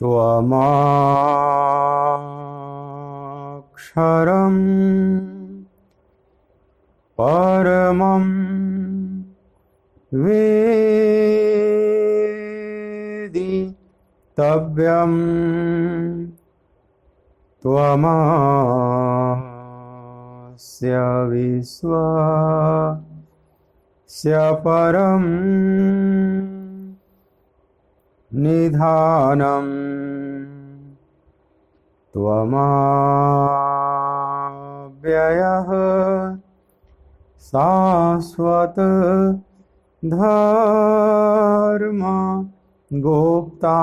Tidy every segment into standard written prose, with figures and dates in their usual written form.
त्वमक्षरं परमं वेदितव्यं त्वमस्य विश्वस्य परं निधानं त्वमव्ययः शाश्वत धर्म गुप्ता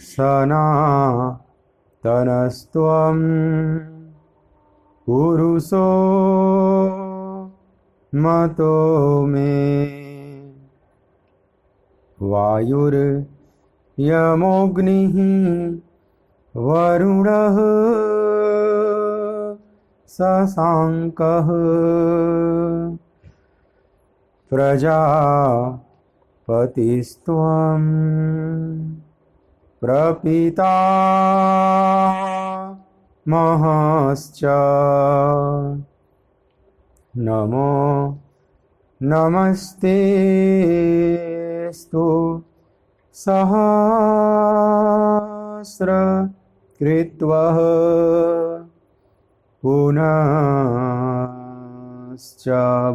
सनातनस्त्वं पुरुषो मतो मे। वायुर्यमोऽग्निः वरुणः शशाङ्कः प्रजापतिस्त्वं प्रपितामहश्च नमो नमस्तेस्तु सहस्रकृत्वः पुनश्च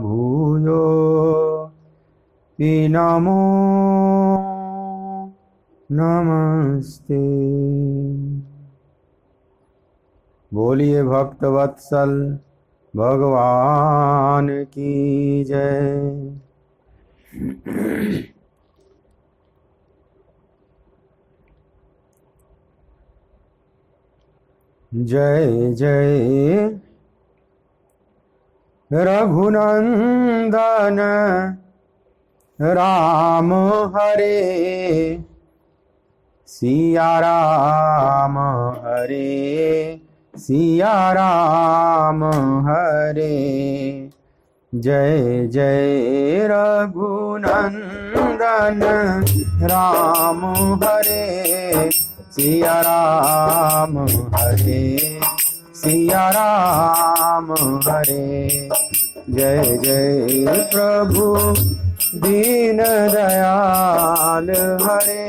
भूयोऽपि नमो नमस्ते। बोलिए भक्तवत्सल भगवान की जय। जय जय रघुनंदन राम हरे सिया राम हरे सिया राम हरे। जय जय रघुनंदन राम हरे सिया राम हरे सिया राम हरे। जय जय प्रभु दीन दयाल हरे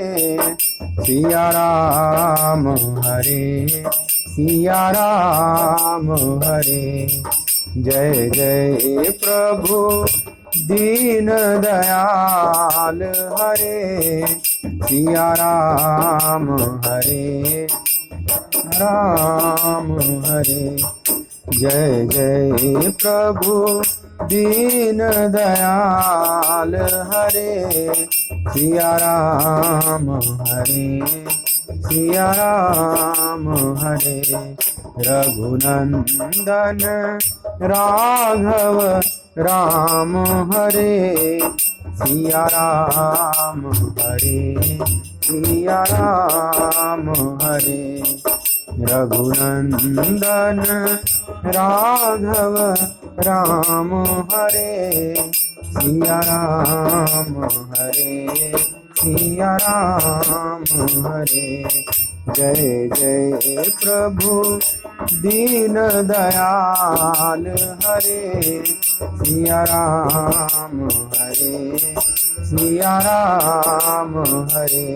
सिया राम हरे सिया राम हरे। जय जय प्रभु दीन दयाल हरे सिया राम हरे राम हरे। जय जय प्रभु दीन दयाल हरे सिया राम हरे सिया राम हरे। रघुनंदन राघव राम हरे सिया राम हरे सिया राम हरे। रघुनंदन राघव राम हरे सिया राम हरे सिया राम हरे। जय जय प्रभु दीन दयाल हरे सिया राम हरे सिया राम हरे।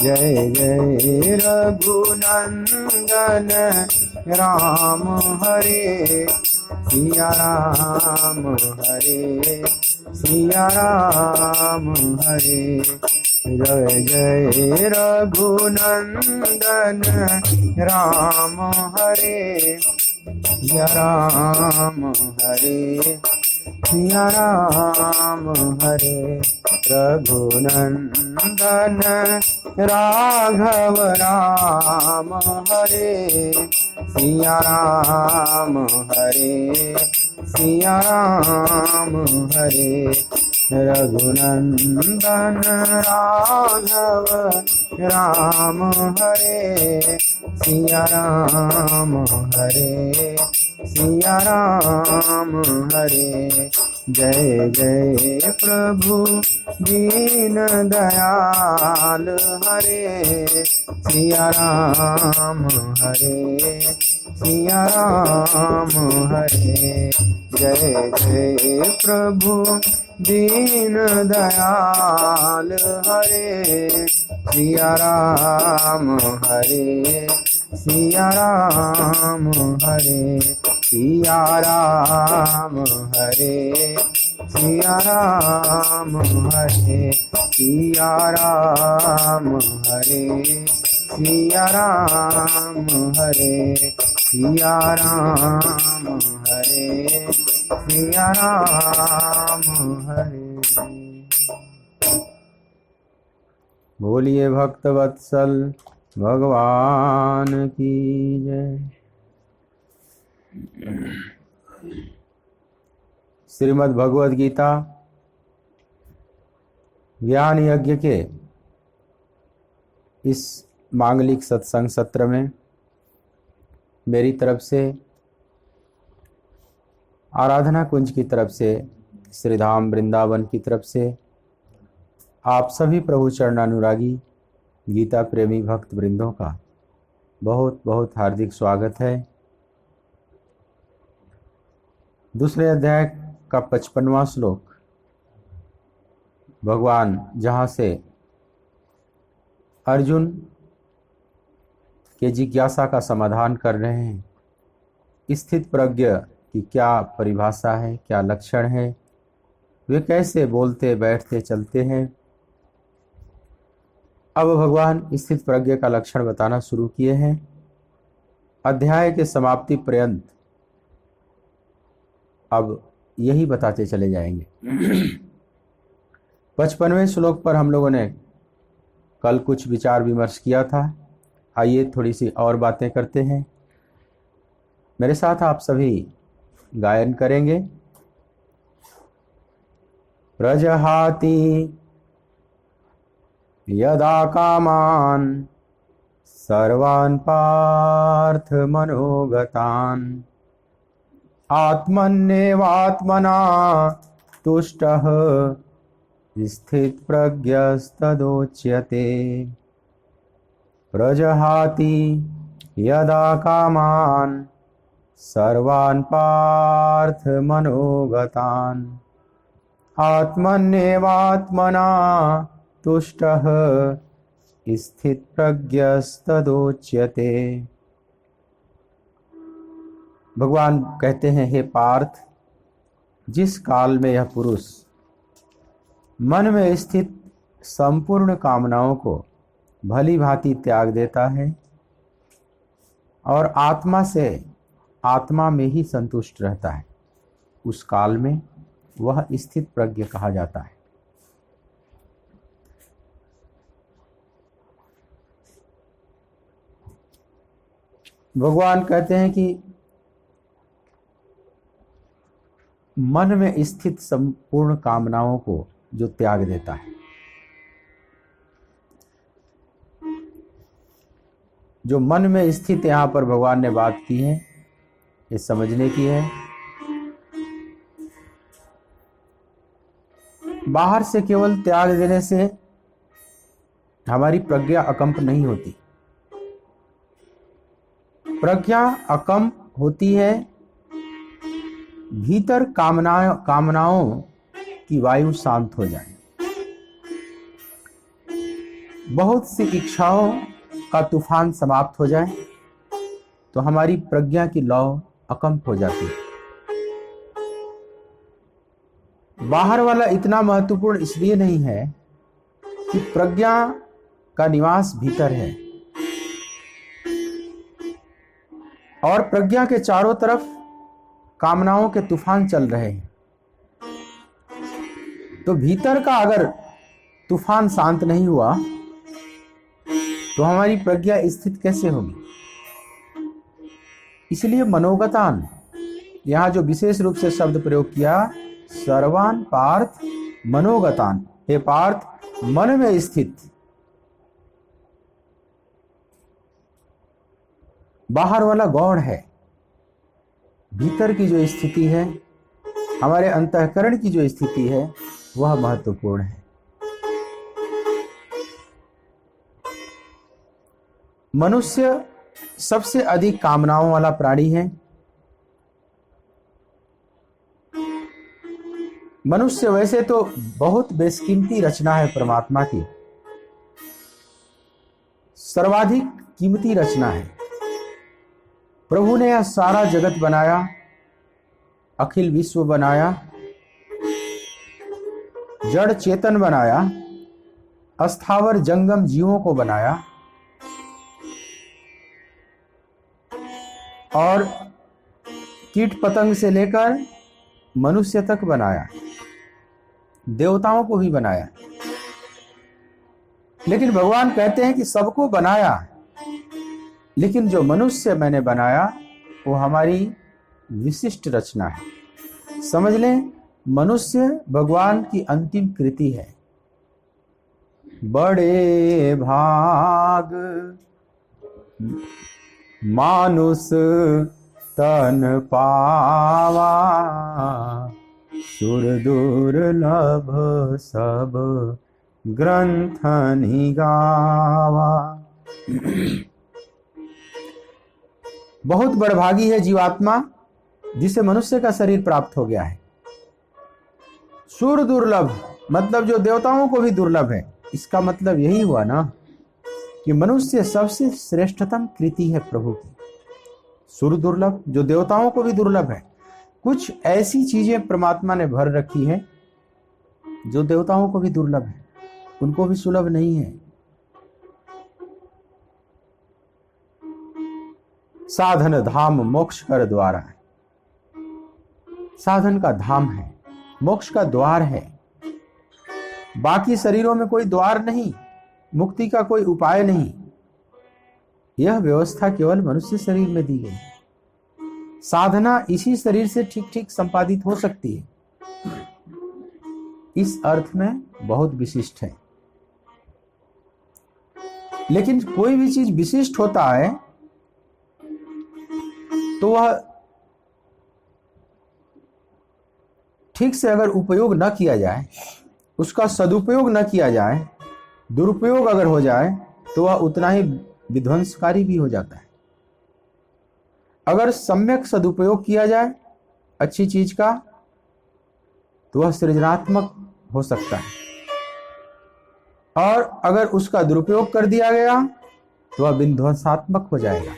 जय जय रघुनंदन राम हरे सिया राम हरे सिया राम हरे। जय जय रघुनंदन राम हरे सिया राम हरे सिया राम हरे। रघुनंदन राघव राम हरे सिया राम हरे सिया राम हरे। रघुनंदन राघव राम हरे सिया राम हरे सिया राम हरे। जय जय प्रभु दीन दयाल हरे सिया राम हरे सिया राम हरे। जय जय प्रभु दीन दयाल हरे सिया राम हरे सिया राम हरे सिया राम हरे सिया राम हरे सिया राम हरे सिया राम हरे सिया राम हरे सिया राम हरे। बोलिए भक्त वत्सल भगवान की जय। श्रीमद् भगवद गीता ज्ञान यज्ञ के इस मांगलिक सत्संग सत्र में मेरी तरफ से, आराधना कुंज की तरफ से, श्रीधाम वृंदावन की तरफ से आप सभी प्रभु चरणानुरागी गीता प्रेमी भक्त वृंदों का बहुत बहुत हार्दिक स्वागत है। दूसरे अध्याय का 55वां श्लोक भगवान जहाँ से अर्जुन के जिज्ञासा का समाधान कर रहे हैं, स्थित प्रज्ञ की क्या परिभाषा है, क्या लक्षण है, वे कैसे बोलते बैठते चलते हैं। अब भगवान स्थित प्रज्ञ का लक्षण बताना शुरू किए हैं। अध्याय के समाप्ति पर्यंत अब यही बताते चले जाएंगे। 55वें श्लोक पर हम लोगों ने कल कुछ विचार विमर्श किया था। आइए थोड़ी सी और बातें करते हैं। मेरे साथ आप सभी गायन करेंगे। प्रजहाति यदा कामान सर्वान् पार्थ मनोगतान् आत्मन्येवात्मना तुष्टः स्थित प्रज्ञस्तदोच्यते। प्रजहाति यदा कामान सर्वान् पार्थ मनोगतान् आत्मन्येवात्मना तुष्टः स्थित प्रज्ञस्तदोच्यते। भगवान कहते हैं, हे पार्थ, जिस काल में यह पुरुष मन में स्थित संपूर्ण कामनाओं को भली भांति त्याग देता है और आत्मा में ही संतुष्ट रहता है, उस काल में वह स्थित प्रज्ञ कहा जाता है। भगवान कहते हैं कि मन में स्थित संपूर्ण कामनाओं को जो त्याग देता है, जो मन में स्थित, यहां पर भगवान ने बात की है, ये समझने की है। बाहर से केवल त्याग देने से हमारी प्रज्ञा अकंप नहीं होती। प्रज्ञा अकंप होती है भीतर कामनाओं की वायु शांत हो जाए, बहुत सी इच्छाओं का तूफान समाप्त हो जाए तो हमारी प्रज्ञा की लौ अकंप हो जाती है। बाहर वाला इतना महत्वपूर्ण इसलिए नहीं है कि प्रज्ञा का निवास भीतर है और प्रज्ञा के चारों तरफ कामनाओं के तूफान चल रहे हैं, तो भीतर का अगर तूफान शांत नहीं हुआ तो हमारी प्रज्ञा स्थित कैसे होगी। इसलिए मनोगतान, यहां जो विशेष रूप से शब्द प्रयोग किया, सर्वान पार्थ मनोगतान, हे पार्थ मन में स्थित। बाहर वाला गौड़ है, भीतर की जो स्थिति है हमारे अंतःकरण की जो स्थिति है वह महत्वपूर्ण है। मनुष्य सबसे अधिक कामनाओं वाला प्राणी है। मनुष्य वैसे तो बहुत बेशकीमती रचना है परमात्मा की, सर्वाधिक कीमती रचना है। प्रभु ने यह सारा जगत बनाया, अखिल विश्व बनाया, जड़ चेतन बनाया, अस्थावर जंगम जीवों को बनाया और कीट पतंग से लेकर मनुष्य तक बनाया, देवताओं को भी बनाया। लेकिन भगवान कहते हैं कि सबको बनाया, लेकिन जो मनुष्य मैंने बनाया वो हमारी विशिष्ट रचना है। समझ लें, मनुष्य भगवान की अंतिम कृति है। बड़े भाग मानुष तन पावा, सुर दुर्लभ सब ग्रंथनि गावा। बहुत बड़भागी है जीवात्मा जिसे मनुष्य का शरीर प्राप्त हो गया है। सुर दुर्लभ मतलब जो देवताओं को भी दुर्लभ है। इसका मतलब यही हुआ ना कि मनुष्य सबसे श्रेष्ठतम कृति है प्रभु की। सुर दुर्लभ जो देवताओं को भी दुर्लभ है। कुछ ऐसी चीजें परमात्मा ने भर रखी है जो देवताओं को भी दुर्लभ है, उनको भी सुलभ नहीं है। साधन धाम मोक्ष कर द्वारा, साधन का धाम है, मोक्ष का द्वार है। बाकी शरीरों में कोई द्वार नहीं, मुक्ति का कोई उपाय नहीं। यह व्यवस्था केवल मनुष्य शरीर में दी गई है। साधना इसी शरीर से ठीक ठीक संपादित हो सकती है। इस अर्थ में बहुत विशिष्ट है। लेकिन कोई भी चीज विशिष्ट होता है तो वह ठीक से अगर उपयोग न किया जाए, उसका सदुपयोग न किया जाए, दुरुपयोग अगर हो जाए तो वह उतना ही विध्वंसकारी भी हो जाता है। अगर सम्यक सदुपयोग किया जाए अच्छी चीज का तो वह सृजनात्मक हो सकता है, और अगर उसका दुरुपयोग कर दिया गया तो वह विध्वंसात्मक हो जाएगा।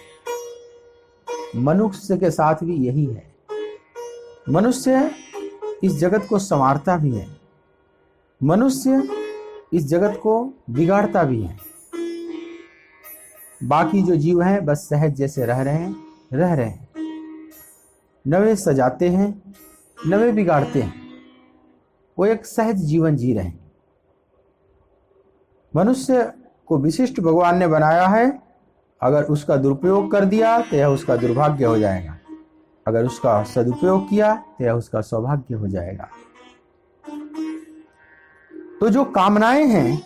मनुष्य के साथ भी यही है। मनुष्य इस जगत को संवारता भी है, मनुष्य इस जगत को बिगाड़ता भी है। बाकी जो जीव हैं बस सहज जैसे रह रहे हैं, न वे सजाते हैं न वे बिगाड़ते हैं, वो एक सहज जीवन जी रहे हैं। मनुष्य को विशिष्ट भगवान ने बनाया है। अगर उसका दुरुपयोग कर दिया तो यह उसका दुर्भाग्य हो जाएगा, अगर उसका सदुपयोग किया तो यह उसका सौभाग्य हो जाएगा। तो जो कामनाएं हैं,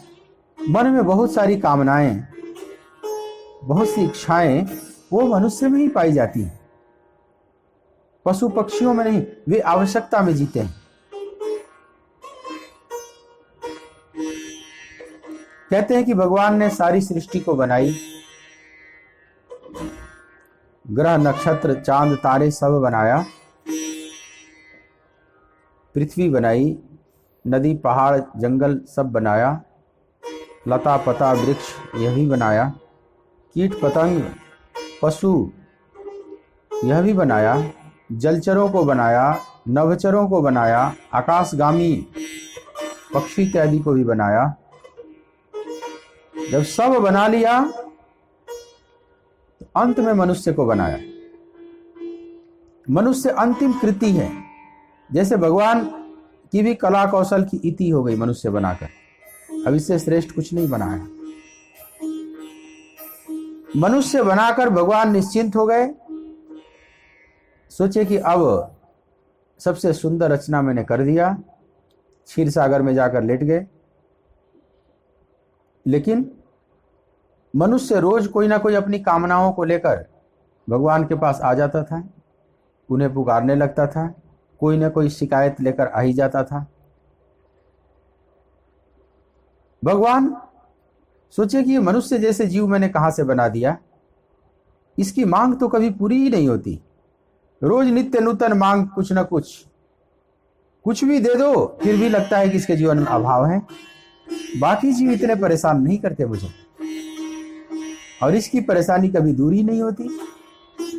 मन में बहुत सारी कामनाएं, बहुत सी इच्छाएं, वो मनुष्य में ही पाई जाती हैं, पशु पक्षियों में नहीं। वे आवश्यकता में जीते हैं। कहते हैं कि भगवान ने सारी सृष्टि को बनाई, ग्रह नक्षत्र चांद तारे सब बनाया, पृथ्वी बनाई, नदी पहाड़ जंगल सब बनाया, लता पता वृक्ष यह भी बनाया, कीट पतंग पशु यह भी बनाया, जलचरों को बनाया, नभचरों को बनाया, आकाशगामी पक्षी इत्यादि को भी बनाया। जब सब बना लिया तो अंत में मनुष्य को बनाया। मनुष्य अंतिम कृति है। जैसे भगवान की भी कला कौशल की इति हो गई मनुष्य बनाकर, अब इससे श्रेष्ठ कुछ नहीं बनाया। मनुष्य बनाकर भगवान निश्चिंत हो गए, सोचे कि अब सबसे सुंदर रचना मैंने कर दिया, क्षीर सागर में जाकर लेट गए। लेकिन मनुष्य रोज कोई ना कोई अपनी कामनाओं को लेकर भगवान के पास आ जाता था, उन्हें पुकारने लगता था, कोई ना कोई शिकायत लेकर आ ही जाता था। भगवान सोचे कि ये मनुष्य जैसे जीव मैंने कहां से बना दिया, इसकी मांग तो कभी पूरी ही नहीं होती, रोज नित्य नूतन मांग, कुछ ना कुछ भी दे दो फिर भी लगता है कि इसके जीवन में अभाव है। बाकी जीव इतने परेशान नहीं करते मुझे, और इसकी परेशानी कभी दूर ही नहीं होती,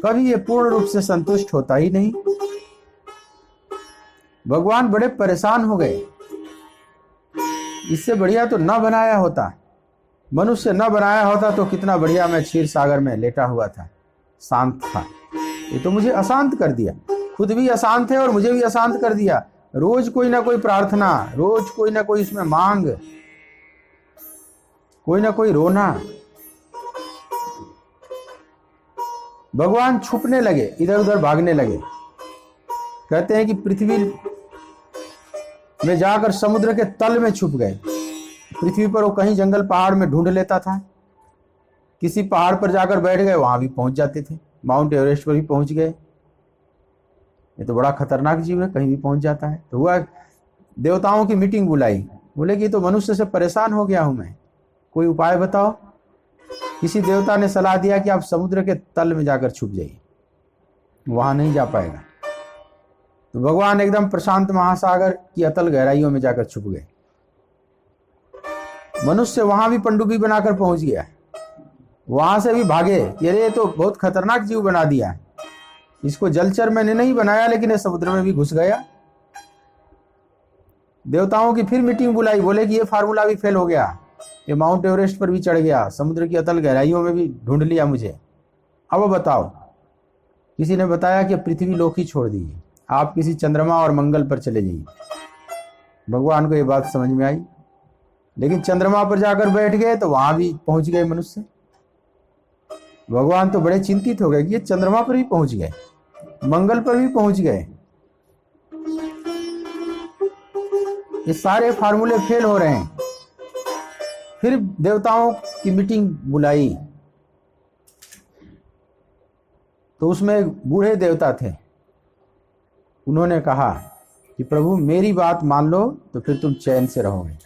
कभी ये पूर्ण रूप से संतुष्ट होता ही नहीं। भगवान बड़े परेशान हो गए, इससे बढ़िया तो न बनाया होता, मनुष्य न बनाया होता तो कितना बढ़िया मैं क्षीर सागर में लेटा हुआ था, शांत था। ये तो मुझे अशांत कर दिया, खुद भी अशांत है और मुझे भी अशांत कर दिया। रोज कोई ना कोई प्रार्थना, रोज कोई ना कोई उसमें मांग, कोई ना कोई रोना। भगवान छुपने लगे, इधर उधर भागने लगे। कहते हैं कि पृथ्वी में जाकर समुद्र के तल में छुप गए। पृथ्वी पर वो कहीं जंगल पहाड़ में ढूंढ लेता था, किसी पहाड़ पर जाकर बैठ गए, वहां भी पहुंच जाते थे, माउंट एवरेस्ट पर भी पहुंच गए। ये तो बड़ा खतरनाक जीव है, कहीं भी पहुंच जाता है। तो हुआ, देवताओं की मीटिंग बुलाई, बोले कि तो मनुष्य से परेशान हो गया हूं मैं, कोई उपाय बताओ। किसी देवता ने सलाह दिया कि आप समुद्र के तल में जाकर छुप जाइए, वहां नहीं जा पाएगा। तो भगवान एकदम प्रशांत महासागर की अतल गहराइयों में जाकर छुप गए। मनुष्य वहां भी पनडुब्बी बनाकर पहुंच गया, वहां से भी भागे कि अरे ये तो बहुत खतरनाक जीव बना दिया है, इसको जलचर मैंने नहीं बनाया, लेकिन ये समुद्र में भी घुस गया। देवताओं की फिर मीटिंग बुलाई, बोले कि ये फार्मूला भी फेल हो गया, ये माउंट एवरेस्ट पर भी चढ़ गया, समुद्र की अतल गहराइयों में भी ढूंढ लिया मुझे, अब बताओ। किसी ने बताया कि पृथ्वी लोक ही छोड़ दीजिए, आप किसी चंद्रमा और मंगल पर चले जाइए। भगवान को ये बात समझ में आई, लेकिन चंद्रमा पर जाकर बैठ गए तो वहां भी पहुंच गए मनुष्य। भगवान तो बड़े चिंतित हो गए कि ये चंद्रमा पर भी पहुंच गए, मंगल पर भी पहुंच गए, ये सारे फार्मूले फेल हो रहे हैं। फिर देवताओं की मीटिंग बुलाई, तो उसमें बूढ़े देवता थे। उन्होंने कहा कि प्रभु मेरी बात मान लो तो फिर तुम चैन से रहोगे।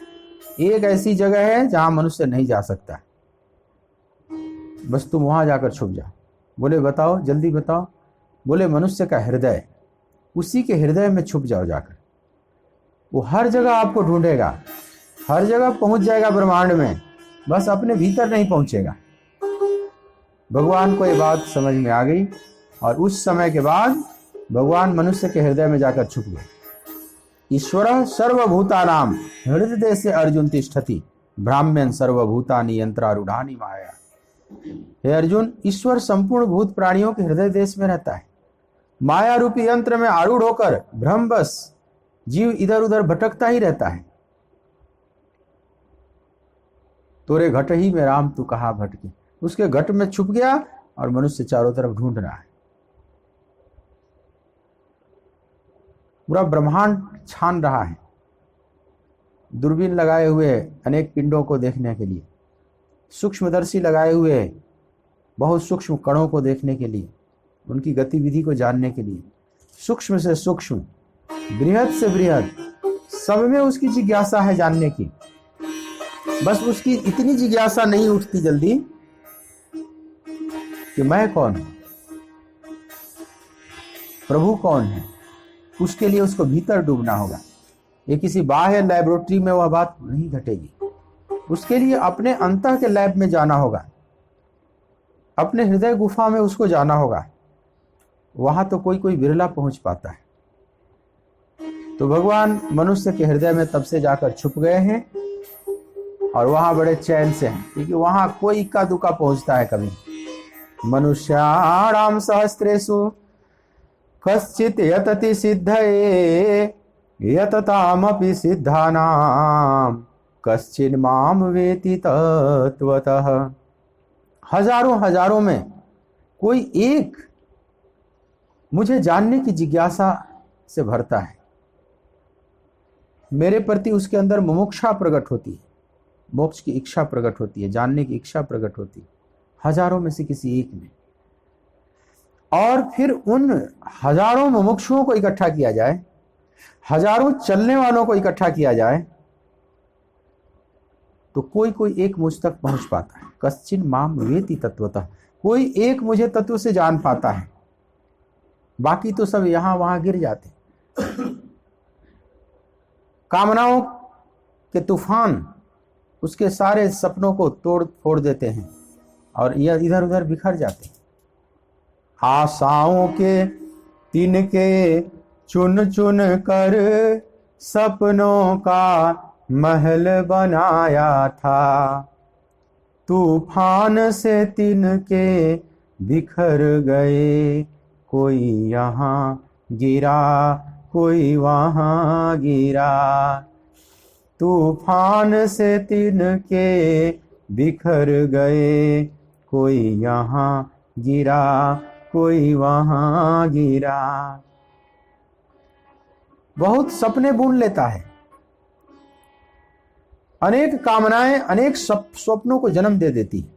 एक ऐसी जगह है जहां मनुष्य नहीं जा सकता, बस तुम वहां जाकर छुप जाओ। बोले बताओ, जल्दी बताओ। बोले मनुष्य का हृदय, उसी के हृदय में छुप जाओ जाकर, वो हर जगह आपको ढूंढेगा, हर जगह पहुंच जाएगा ब्रह्मांड में, बस अपने भीतर नहीं पहुंचेगा। भगवान को ये बात समझ में आ गई, और उस समय के बाद भगवान मनुष्य के हृदय में जाकर छुप गए। ईश्वर सर्वभूतानाम हृदय से अर्जुन तिष्ठति, ब्राह्मण सर्वभूतानि यंत्रारूढ़ानि माया। हे अर्जुन, ईश्वर संपूर्ण भूत प्राणियों के हृदय देश में रहता है। माया रूपी यंत्र में आरूढ़ होकर भ्रमवश जीव इधर उधर भटकता ही रहता है। तोरे घट ही में राम तू कहाँ भटके, उसके घट में छुप गया और मनुष्य चारों तरफ ढूंढ रहा है। पूरा ब्रह्मांड छान रहा है, दूरबीन लगाए हुए अनेक पिंडों को देखने के लिए, सूक्ष्मदर्शी लगाए हुए बहुत सूक्ष्म कणों को देखने के लिए, उनकी गतिविधि को जानने के लिए, सूक्ष्म से सूक्ष्म, बृहद से बृहद, सब में उसकी जिज्ञासा है जानने की। बस उसकी इतनी जिज्ञासा नहीं उठती जल्दी कि मैं कौन हूं, प्रभु कौन है। उसके लिए उसको भीतर डूबना होगा। ये किसी बाह्य लैबोरेटरी में वह बात नहीं घटेगी, उसके लिए अपने अंतः के लैब में जाना होगा, अपने हृदय गुफा में उसको जाना होगा। वहां तो कोई कोई बिरला पहुंच पाता है। तो भगवान मनुष्य के हृदय में तब से जाकर छुप गए हैं, और वहां बड़े चैन से हैं, क्योंकि वहां कोई इक्का दुक्का पहुंचता है कभी। मनुष्याणाम सहस्रेषु कश्चित् यतति सिद्धये यततामपि सिद्धानाम कश्चिन् माम वेति तत्वतः। हजारों हजारों में कोई एक मुझे जानने की जिज्ञासा से भरता है, मेरे प्रति उसके अंदर मुमुक्षा प्रकट होती है, मोक्ष की इच्छा प्रकट होती है, जानने की इच्छा प्रकट होती है, हजारों में से किसी एक में। और फिर उन हजारों मुमुक्षुओं को इकट्ठा किया जाए, हजारों चलने वालों को इकट्ठा किया जाए, तो कोई कोई एक मुझ तक पहुंच पाता है। कश्चिन माम वेति तत्वतः, कोई एक मुझे तत्व से जान पाता है, बाकी तो सब यहां वहां गिर जाते। कामनाओं के तूफान उसके सारे सपनों को तोड़ फोड़ देते हैं और यह इधर उधर बिखर जाते हैं। आशाओं के तिनके चुन चुन कर सपनों का महल बनाया था, तूफान से तिनके बिखर गए, कोई यहाँ गिरा कोई वहाँ गिरा, तूफान से तिनके बिखर गए, कोई यहाँ गिरा कोई वहाँ गिरा। बहुत सपने बुन लेता है, अनेक कामनाएं अनेक स्वप्नों को जन्म दे देती है।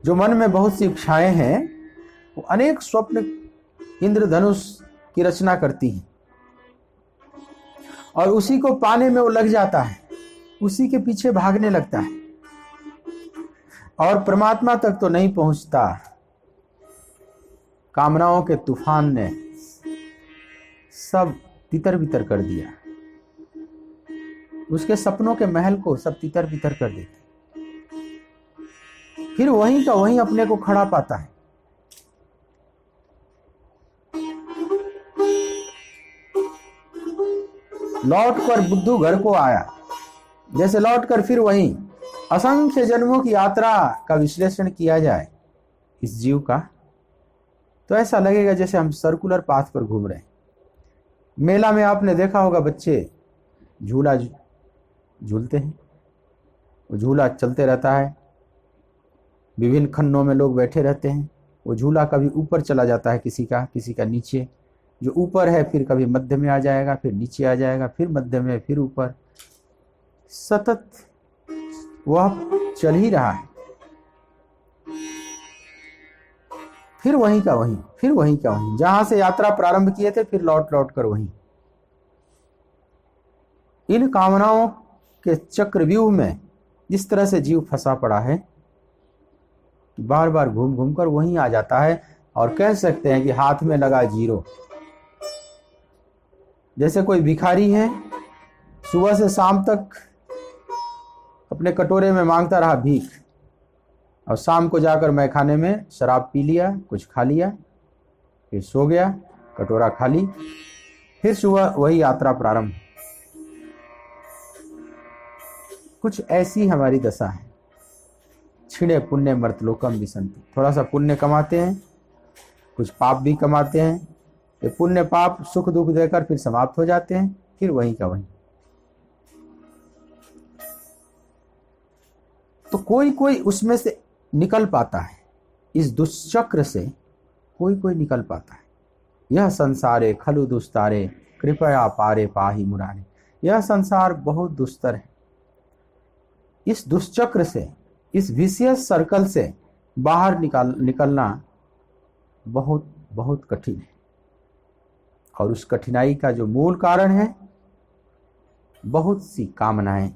जो मन में बहुत सी इच्छाएं हैं वो अनेक स्वप्न इंद्रधनुष की रचना करती हैं और उसी को पाने में वो लग जाता है, उसी के पीछे भागने लगता है और परमात्मा तक तो नहीं पहुंचता। कामनाओं के तूफान ने सब तितर बितर कर दिया, उसके सपनों के महल को सब तितर बितर कर देते। फिर वहीं का वहीं अपने को खड़ा पाता है। लौट कर बुद्धू घर को आया, जैसे लौट कर फिर वहीं असंख्य जन्मों की यात्रा का विश्लेषण किया जाए इस जीव का, तो ऐसा लगेगा जैसे हम सर्कुलर पाथ पर घूम रहे हैं। मेला में आपने देखा होगा बच्चे झूला झूलते हैं, वो झूला चलते रहता है, विभिन्न खन्नों में लोग बैठे रहते हैं, वो झूला कभी ऊपर चला जाता है किसी का नीचे, जो ऊपर है फिर कभी मध्य में आ जाएगा, फिर नीचे आ जाएगा, फिर मध्य में, फिर ऊपर, सतत वह चल ही रहा है। फिर वहीं का वहीं, फिर वहीं का वहीं, जहां से यात्रा प्रारंभ किए थे फिर लौट लौट कर वहीं। इन कामनाओं के चक्रव्यूह में जिस तरह से जीव फंसा पड़ा है, बार बार घूम घूम कर वहीं आ जाता है और कह सकते हैं कि हाथ में लगा जीरो। जैसे कोई भिखारी है, सुबह से शाम तक अपने कटोरे में मांगता रहा भीख, और शाम को जाकर मैखाने में शराब पी लिया, कुछ खा लिया, फिर सो गया, कटोरा खाली, फिर सुबह वही यात्रा प्रारंभ। कुछ ऐसी हमारी दशा है। छिड़े पुण्य मर्तलोकम विसंति, थोड़ा सा पुण्य कमाते हैं, कुछ पाप भी कमाते हैं, ये पुण्य पाप सुख दुख देकर फिर समाप्त हो जाते हैं, फिर वहीं का वहीं। तो कोई कोई उसमें से निकल पाता है, इस दुष्चक्र से कोई कोई निकल पाता है। यह संसारे खलु दुस्तारे कृपया पारे पाही मुरारे, यह संसार बहुत दुस्तर है। इस दुष्चक्र से, इस विशियस सर्कल से बाहर निकलना बहुत बहुत कठिन है, और उस कठिनाई का जो मूल कारण है बहुत सी कामनाएं।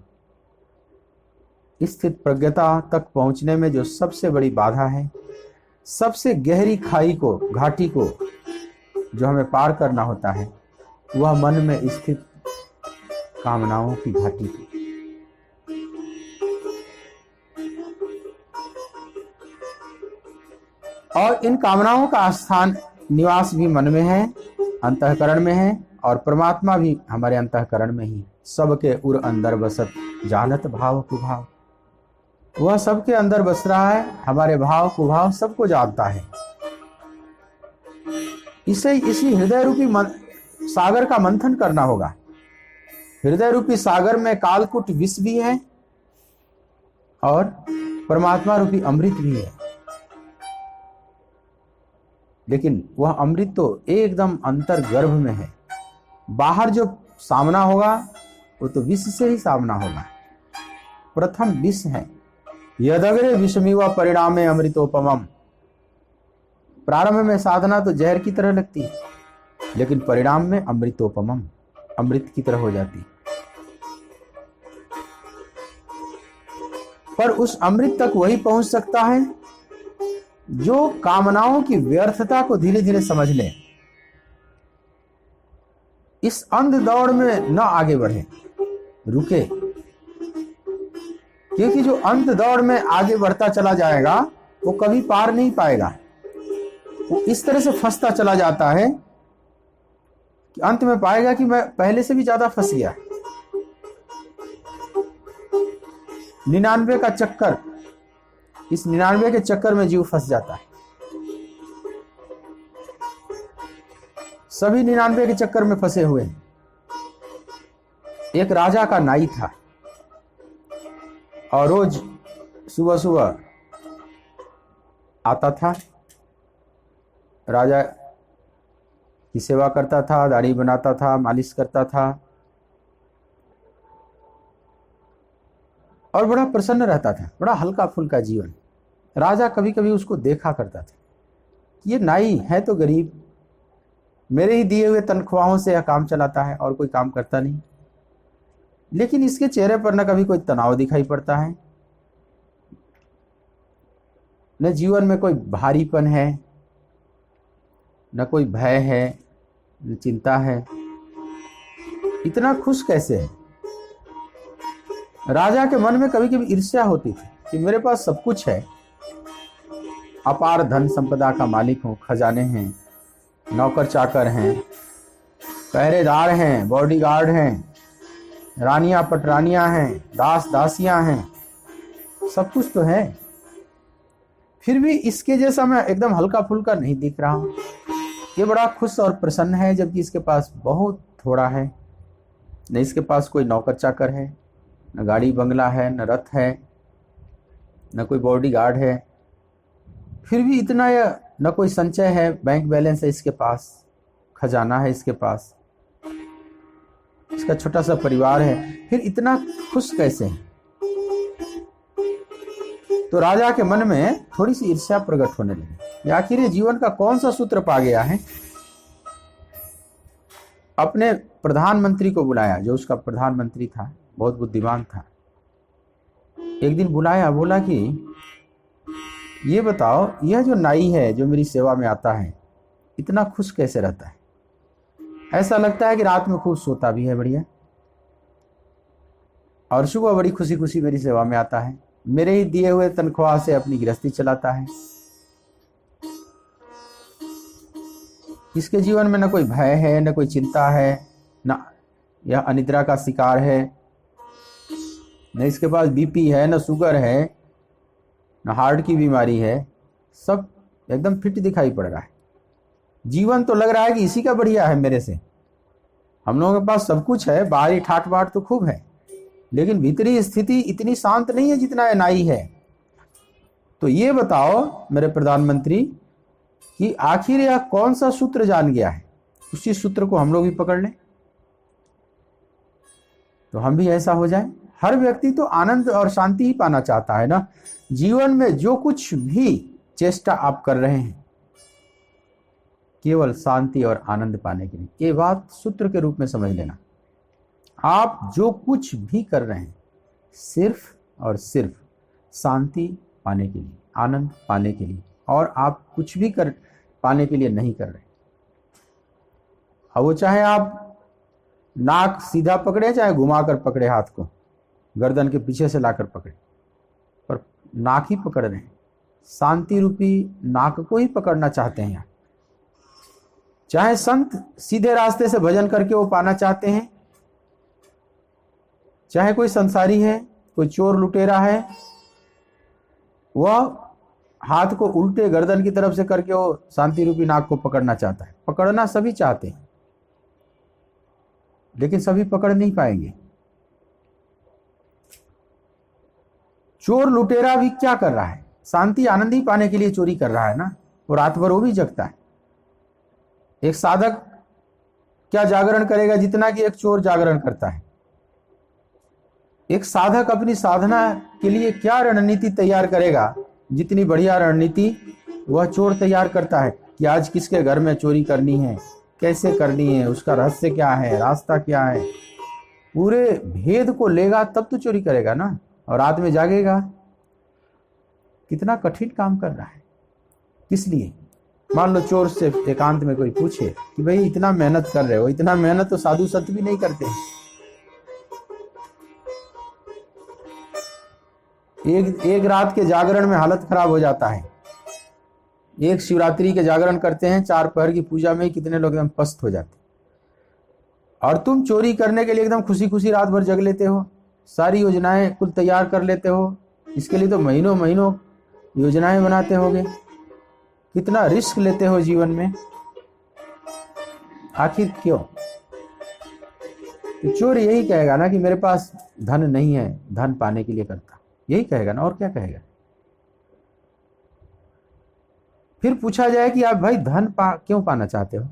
स्थित प्रज्ञता तक पहुंचने में जो सबसे बड़ी बाधा है, सबसे गहरी खाई को, घाटी को जो हमें पार करना होता है, वह मन में स्थित कामनाओं की घाटी की। और इन कामनाओं का स्थान निवास भी मन में है, अंतःकरण में है, और परमात्मा भी हमारे अंतःकरण में ही। सबके उर अंदर बसत जानत भाव कुभाव, वह सबके अंदर बस रहा है, हमारे भाव कुभाव सबको जानता है। इसी हृदय रूपी सागर का मंथन करना होगा। हृदय रूपी सागर में कालकुट विष भी है और परमात्मा रूपी अमृत भी है, लेकिन वह अमृत तो एकदम अंतर गर्भ में है। बाहर जो सामना होगा वो तो विष से ही सामना होगा। प्रथम विष है, यदग्रे विषमिव परिणामे अमृतोपमम। प्रारंभ में साधना तो जहर की तरह लगती है, लेकिन परिणाम में अमृतोपमम, अमृत की तरह हो जाती है। पर उस अमृत तक वही पहुंच सकता है जो कामनाओं की व्यर्थता को धीरे धीरे समझ ले, इस अंध दौड़ में न आगे बढ़े, रुके। क्योंकि जो अंध दौड़ में आगे बढ़ता चला जाएगा वो कभी पार नहीं पाएगा। वो इस तरह से फंसता चला जाता है कि अंत में पाएगा कि मैं पहले से भी ज्यादा फंस गया। 99 का चक्कर, इस 99 के चक्कर में जीव फंस जाता है। सभी 99 के चक्कर में फंसे हुए हैं। एक राजा का नाई था और रोज सुबह सुबह आता था, राजा की सेवा करता था, दाढ़ी बनाता था, मालिश करता था और बड़ा प्रसन्न रहता था, बड़ा हल्का फुल्का जीवन। राजा कभी कभी उसको देखा करता था, ये नाई है तो गरीब, मेरे ही दिए हुए तनख्वाहों से यह काम चलाता है और कोई काम करता नहीं, लेकिन इसके चेहरे पर न कभी कोई तनाव दिखाई पड़ता है, न जीवन में कोई भारीपन है, न कोई भय है, न चिंता है। इतना खुश कैसे है? राजा के मन में कभी कभी ईर्ष्या होती थी कि मेरे पास सब कुछ है, अपार धन संपदा का मालिक हूं, खजाने हैं, नौकर चाकर हैं, पहरेदार हैं, बॉडीगार्ड हैं, रानियां पटरानियां हैं, दास दासियां हैं, सब कुछ तो है। फिर भी इसके जैसा मैं एकदम हल्का फुल्का नहीं दिख रहा हूं। ये बड़ा खुश और प्रसन्न है, जबकि इसके पास बहुत थोड़ा है। न इसके पास कोई नौकर चाकर है, न गाड़ी बंगला है, न रथ है, न कोई बॉडीगार्ड है। फिर भी इतना न कोई संचय है, बैंक बैलेंस है इसके पास, खजाना है इसके पास, इसका छोटा सा परिवार है, फिर इतना खुश कैसे है? तो राजा के मन में थोड़ी सी ईर्ष्या प्रकट होने लगी। आखिर ये जीवन का कौन सा सूत्र पा गया है? अपने प्रधानमंत्री को बुलाया, जो उसका प्रधानमंत्री था, बहुत बुद्धिमान था। एक दिन बुलाया, बोला कि ये बताओ, यह जो नाई है जो मेरी सेवा में आता है, इतना खुश कैसे रहता है? ऐसा लगता है कि रात में खूब सोता भी है बढ़िया, और सुबह बड़ी खुशी खुशी मेरी सेवा में आता है, मेरे ही दिए हुए तनख्वाह से अपनी गृहस्थी चलाता है। इसके जीवन में न कोई भय है, न कोई चिंता है, न यह अनिद्रा का शिकार है, न इसके पास बीपी है, न शुगर है, न हार्ट की बीमारी है, सब एकदम फिट दिखाई पड़ रहा है। जीवन तो लग रहा है कि इसी का बढ़िया है मेरे से। हम लोगों के पास सब कुछ है, बाहरी ठाट बाट तो खूब है, लेकिन भीतरी स्थिति इतनी शांत नहीं है जितना ये नाई है। तो ये बताओ मेरे प्रधानमंत्री कि आखिर यह कौन सा सूत्र जान गया है, उसी सूत्र को हम लोग भी पकड़ लें तो हम भी ऐसा हो जाए। हर व्यक्ति तो आनंद और शांति ही पाना चाहता है ना। जीवन में जो कुछ भी चेष्टा आप कर रहे हैं, केवल शांति और आनंद पाने के लिए। ये बात सूत्र के रूप में समझ लेना। आप जो कुछ भी कर रहे हैं सिर्फ और सिर्फ शांति पाने के लिए, आनंद पाने के लिए, और आप कुछ भी कर पाने के लिए नहीं कर रहे। अब वो चाहे आप नाक सीधा पकड़े, चाहे घुमाकर पकड़े, हाथ को गर्दन के पीछे से लाकर पकड़े, पर नाक ही पकड़ रहे हैं। शांति रूपी नाक को ही पकड़ना चाहते हैं। चाहे संत सीधे रास्ते से भजन करके वो पाना चाहते हैं, चाहे कोई संसारी है, कोई चोर लुटेरा है, वह हाथ को उल्टे गर्दन की तरफ से करके वो शांति रूपी नाक को पकड़ना चाहता है। पकड़ना सभी चाहते हैं, लेकिन सभी पकड़ नहीं पाएंगे। चोर लुटेरा भी क्या कर रहा है? शांति आनंद ही पाने के लिए चोरी कर रहा है ना। वो रात भर वो भी जगता है। एक साधक क्या जागरण करेगा जितना कि एक चोर जागरण करता है। एक साधक अपनी साधना के लिए क्या रणनीति तैयार करेगा, जितनी बढ़िया रणनीति वह चोर तैयार करता है कि आज किसके घर में चोरी करनी है, कैसे करनी है, उसका रहस्य क्या है, रास्ता क्या है, पूरे भेद को लेगा तब तो चोरी करेगा ना, और रात में जागेगा। कितना कठिन काम कर रहा है। किस लिए? मान लो चोर से एकांत में कोई पूछे कि भाई इतना मेहनत कर रहे हो, इतना मेहनत तो साधु संत भी नहीं करते। एक रात के जागरण में हालत खराब हो जाता है। एक शिवरात्रि के जागरण करते हैं, 4 पहर की पूजा में कितने लोग एकदम पस्त हो जाते, और तुम चोरी करने के लिए एकदम खुशी खुशी रात भर जग लेते हो, सारी योजनाएं कुल तैयार कर लेते हो। इसके लिए तो महीनों महीनों योजनाएं बनाते होगे, कितना रिस्क लेते हो जीवन में। आखिर क्यों? तो चोर यही कहेगा ना कि मेरे पास धन नहीं है, धन पाने के लिए करता, यही कहेगा ना, और क्या कहेगा। फिर पूछा जाए कि आप भाई धन क्यों पाना चाहते हो,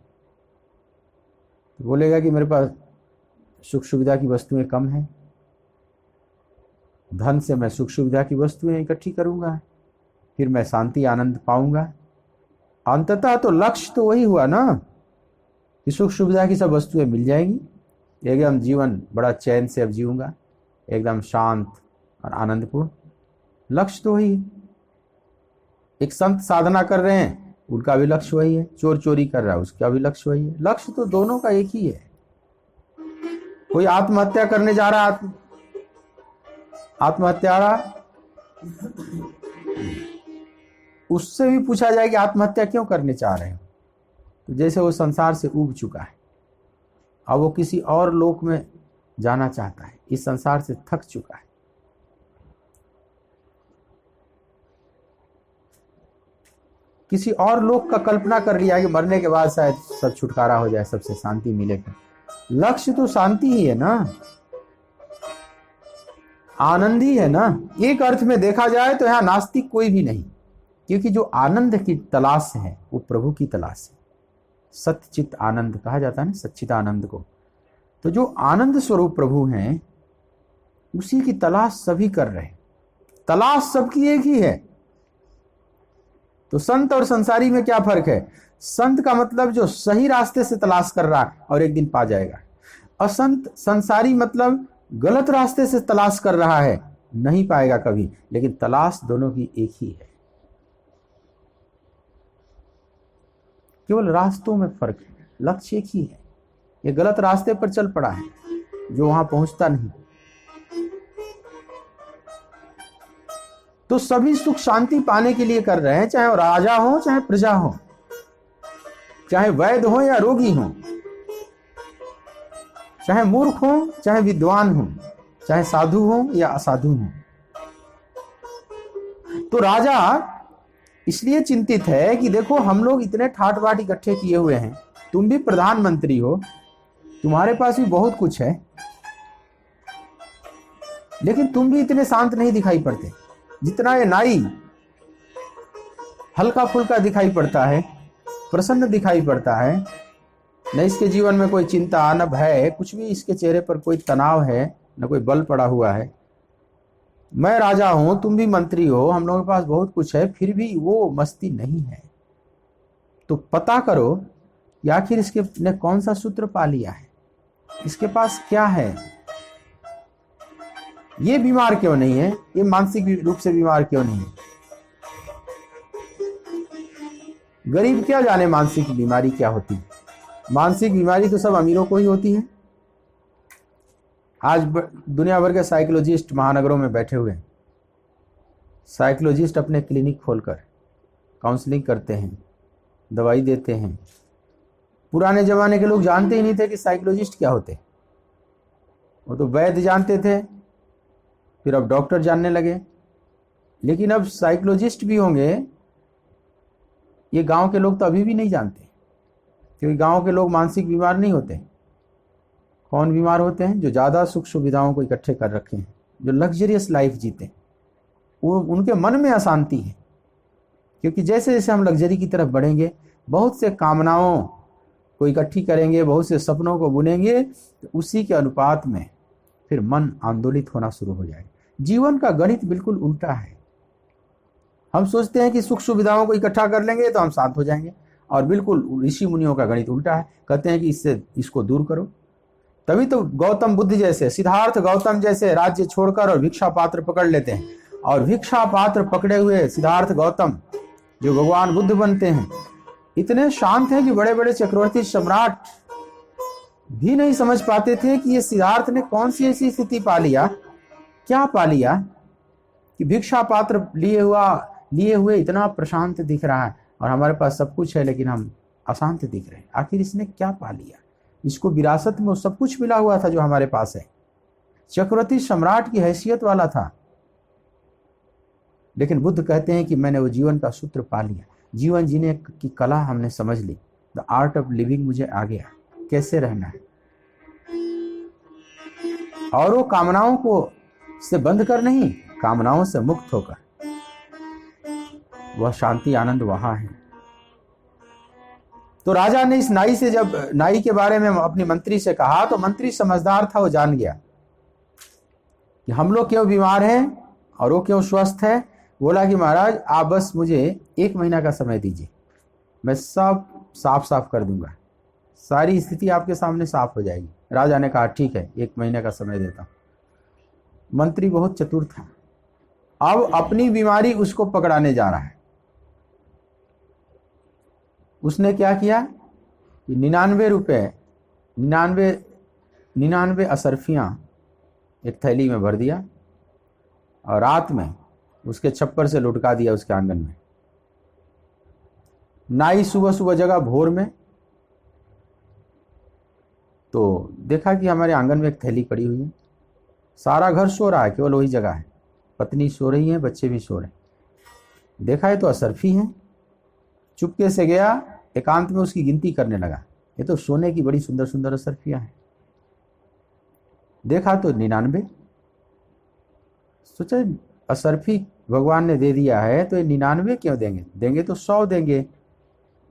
तो बोलेगा कि मेरे पास सुख सुविधा की वस्तुएं कम है, धन से मैं सुख सुविधा की वस्तुएं इकट्ठी करूंगा, फिर मैं शांति आनंद पाऊंगा। अंततः तो लक्ष्य तो वही हुआ ना कि सुख सुविधा की सब वस्तुएं मिल जाएंगी, एकदम जीवन बड़ा चैन से अब जीऊंगा, एकदम शांत और आनंदपूर्ण। लक्ष्य तो वही है। एक संत साधना कर रहे हैं, उनका भी लक्ष्य वही है। चोर चोरी कर रहा है, उसका भी लक्ष्य वही है। लक्ष्य तो दोनों का एक ही है। कोई आत्महत्या करने जा रहा है, आत्महत्या, उससे भी पूछा जाए कि आत्महत्या क्यों करने चाह रहे हो, तो जैसे वो संसार से ऊब चुका है, अब वो किसी और लोक में जाना चाहता है, इस संसार से थक चुका है। किसी और लोक का कल्पना कर लिया कि मरने के बाद शायद सब छुटकारा हो जाए, सबसे शांति मिलेगा। लक्ष्य तो शांति ही है ना, आनंद ही है ना। एक अर्थ में देखा जाए तो यहां नास्तिक कोई भी नहीं, क्योंकि जो आनंद की तलाश है वो प्रभु की तलाश है। सच्चित आनंद कहा जाता है ना, सच्चित आनंद को। तो जो आनंद स्वरूप प्रभु हैं उसी की तलाश सभी कर रहे हैं। तलाश सबकी एक ही है। तो संत और संसारी में क्या फर्क है? संत का मतलब जो सही रास्ते से तलाश कर रहा है और एक दिन पा जाएगा। असंत संसारी मतलब गलत रास्ते से तलाश कर रहा है, नहीं पाएगा कभी, लेकिन तलाश दोनों की एक ही है। केवल रास्तों में फर्क है, लक्ष्य एक ही है। ये गलत रास्ते पर चल पड़ा है जो वहां पहुंचता नहीं। तो सभी सुख शांति पाने के लिए कर रहे हैं, चाहे वो राजा हो चाहे प्रजा हो, चाहे वैद्य हो या रोगी हो, चाहे मूर्ख हो चाहे विद्वान हो, चाहे साधु हो या असाधु हो। तो राजा इसलिए चिंतित है कि देखो हम लोग इतने ठाट बाट इकट्ठे किए हुए हैं, तुम भी प्रधानमंत्री हो, तुम्हारे पास भी बहुत कुछ है, लेकिन तुम भी इतने शांत नहीं दिखाई पड़ते जितना ये नाई हल्का फुल्का दिखाई पड़ता है, प्रसन्न दिखाई पड़ता है। न इसके जीवन में कोई चिंता न भय, कुछ भी इसके चेहरे पर कोई तनाव है, न कोई बल पड़ा हुआ है। मैं राजा हूं, तुम भी मंत्री हो, हम लोगों के पास बहुत कुछ है, फिर भी वो मस्ती नहीं है। तो पता करो कि आखिर इसके ने कौन सा सूत्र पा लिया है, इसके पास क्या है, ये बीमार क्यों नहीं है, ये मानसिक रूप से बीमार क्यों नहीं है। गरीब क्या जाने मानसिक बीमारी क्या होती है। मानसिक बीमारी तो सब अमीरों को ही होती है। आज दुनिया भर के साइकोलॉजिस्ट महानगरों में बैठे हुए हैं। साइकोलॉजिस्ट अपने क्लिनिक खोलकर काउंसलिंग करते हैं, दवाई देते हैं। पुराने जमाने के लोग जानते ही नहीं थे कि साइकोलॉजिस्ट क्या होते, वो तो वैद्य जानते थे, फिर अब डॉक्टर जानने लगे। लेकिन अब साइकोलॉजिस्ट भी होंगे, ये गांव के लोग तो अभी भी नहीं जानते, क्योंकि गांव के लोग मानसिक बीमार नहीं होते। कौन बीमार होते हैं? जो ज़्यादा सुख सुविधाओं को इकट्ठे कर रखे हैं, जो लग्जरियस लाइफ जीते, वो उनके मन में अशांति है। क्योंकि जैसे जैसे हम लग्जरी की तरफ बढ़ेंगे, बहुत से कामनाओं को इकट्ठी करेंगे, बहुत से सपनों को बुनेंगे, तो उसी के अनुपात में फिर मन आंदोलित होना शुरू हो जाएगा। जीवन का गणित बिल्कुल उल्टा है। हम सोचते हैं कि सुख सुविधाओं को इकट्ठा कर लेंगे तो हम शांत हो जाएंगे, और बिल्कुल ऋषि मुनियों का गणित उल्टा है। कहते हैं कि इसको दूर करो। तभी तो गौतम बुद्ध जैसे, सिद्धार्थ गौतम जैसे राज्य छोड़कर और भिक्षा पात्र पकड़ लेते हैं, और भिक्षा पात्र पकड़े हुए सिद्धार्थ गौतम जो भगवान बुद्ध बनते हैं, इतने शांत हैं कि बड़े बड़े चक्रवर्ती सम्राट भी नहीं समझ पाते थे कि ये सिद्धार्थ ने कौन सी ऐसी स्थिति पा लिया, क्या पा लिया कि भिक्षा पात्र लिए हुए इतना प्रशांत दिख रहा है, और हमारे पास सब कुछ है लेकिन हम अशांत दिख रहे हैं। आखिर इसने क्या पा लिया? इसको विरासत में सब कुछ मिला हुआ था जो हमारे पास है, चक्रवर्ती सम्राट की हैसियत वाला था। लेकिन बुद्ध कहते हैं कि मैंने वो जीवन का सूत्र पा लिया, जीवन जीने की कला हमने समझ ली, द आर्ट ऑफ लिविंग मुझे आ गया, कैसे रहना है। और वो कामनाओं को से बंध कर नहीं, कामनाओं से मुक्त होकर, वह शांति आनंद वहां है। तो राजा ने इस नाई से, जब नाई के बारे में अपनी मंत्री से कहा, तो मंत्री समझदार था, वो जान गया कि हम लोग क्यों बीमार हैं और वो क्यों स्वस्थ है। बोला कि महाराज आप बस मुझे 1 महीना का समय दीजिए, मैं सब साफ कर दूंगा, सारी स्थिति आपके सामने साफ हो जाएगी। राजा ने कहा ठीक है, 1 महीने का समय देता हूं। मंत्री बहुत चतुर था, अब अपनी बीमारी उसको पकड़ाने जा रहा है। उसने क्या किया कि 99 रुपए 99 असरफियां एक थैली में भर दिया, और रात में उसके छप्पर से लुटका दिया उसके आंगन में। नाई सुबह जगह भोर में, तो देखा कि हमारे आंगन में एक थैली पड़ी हुई है, सारा घर सो रहा है, केवल वही जगह है, पत्नी सो रही है, बच्चे भी सो रहे हैं। देखा है तो असरफी है। चुपके से गया, एकांत में उसकी गिनती करने लगा, ये तो सोने की बड़ी सुंदर सुंदर असरफियां हैं। देखा तो 99। सोचा असरफी भगवान ने दे दिया है तो ये 99 क्यों देंगे तो 100 देंगे।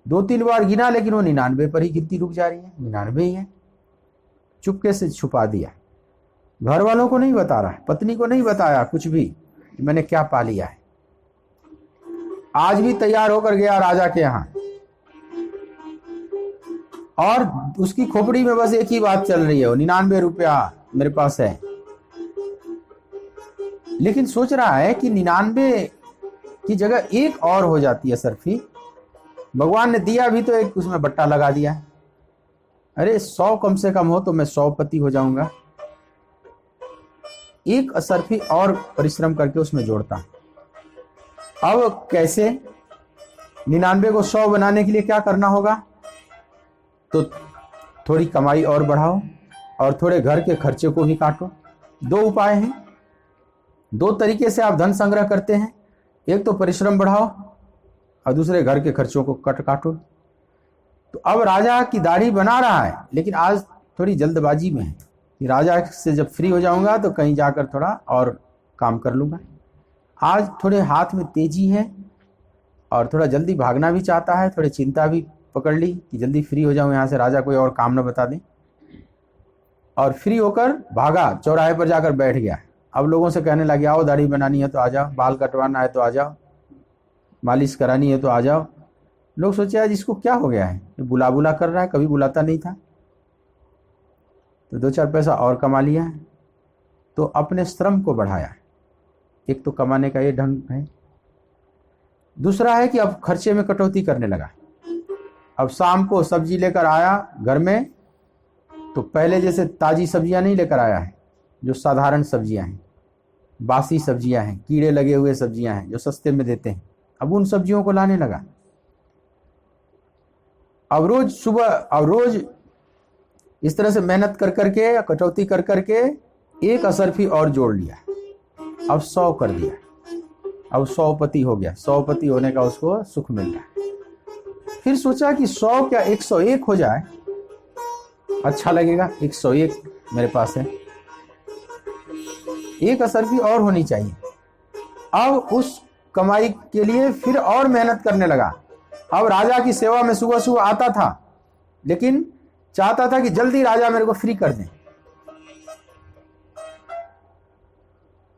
2-3 बार गिना, लेकिन वो 99 पर ही गिनती रुक जा रही है, 99 ही है। चुपके से छुपा दिया, घर वालों को नहीं बता रहा, पत्नी को नहीं बताया कुछ भी, मैंने क्या पा लिया है। आज भी तैयार होकर गया राजा के यहां, और उसकी खोपड़ी में बस एक ही बात चल रही है, वो 99 रुपया मेरे पास है। लेकिन सोच रहा है कि 99 की जगह एक और हो जाती है सरफी, भगवान ने दिया भी तो एक उसमें बट्टा लगा दिया। अरे 100 कम से कम हो तो मैं 100 पति हो जाऊंगा। एक असरफी और परिश्रम करके उसमें जोड़ता। अब कैसे? 99 को 100 बनाने के लिए क्या करना होगा? तो थोड़ी कमाई और बढ़ाओ और थोड़े घर के खर्चे को भी काटो। 2 उपाय हैं, 2 तरीके से आप धन संग्रह करते हैं। एक तो परिश्रम बढ़ाओ और दूसरे घर के खर्चों को काटो। तो अब राजा की दाढ़ी बना रहा है, लेकिन आज थोड़ी जल्दबाजी में है कि राजा से जब फ्री हो जाऊंगा तो कहीं जाकर थोड़ा और काम कर लूंगा। आज थोड़े हाथ में तेजी है और थोड़ा जल्दी भागना भी चाहता है, थोड़ी चिंता भी पकड़ ली कि जल्दी फ्री हो जाऊं यहाँ से, राजा कोई और काम न बता दें। और फ्री होकर भागा, चौराहे पर जाकर बैठ गया। अब लोगों से कहने लगे आओ दाढ़ी बनानी है तो आ जाओ, बाल कटवाना है तो आ जाओ, मालिश करानी है तो आ जाओ। लोग सोचे आज इसको क्या हो गया है, ये बुला कर रहा है, कभी बुलाता नहीं था। तो 2-4 पैसा और कमा लिया है, तो अपने श्रम को बढ़ाया। एक तो कमाने का ये ढंग है। दूसरा है कि अब खर्चे में कटौती करने लगा। अब शाम को सब्जी लेकर आया घर में, तो पहले जैसे ताजी सब्जियां नहीं लेकर आया है, जो साधारण सब्जियां हैं, बासी सब्जियां हैं, कीड़े लगे हुए सब्जियां हैं जो सस्ते में देते हैं, अब उन सब्जियों को लाने लगा। अब रोज इस तरह से मेहनत कर करके, कटौती कर करके एक असरफी और जोड़ लिया, अब 100 कर दिया। अब 100 पति हो गया। 100 पति होने का उसको सुख मिल रहा है। फिर सोचा कि 100 क्या 101 हो जाए, अच्छा लगेगा। 101 मेरे पास है, एक असरफी और होनी चाहिए। अब उस कमाई के लिए फिर और मेहनत करने लगा। अब राजा की सेवा में सुबह सुबह आता था, लेकिन चाहता था कि जल्दी राजा मेरे को फ्री कर दें।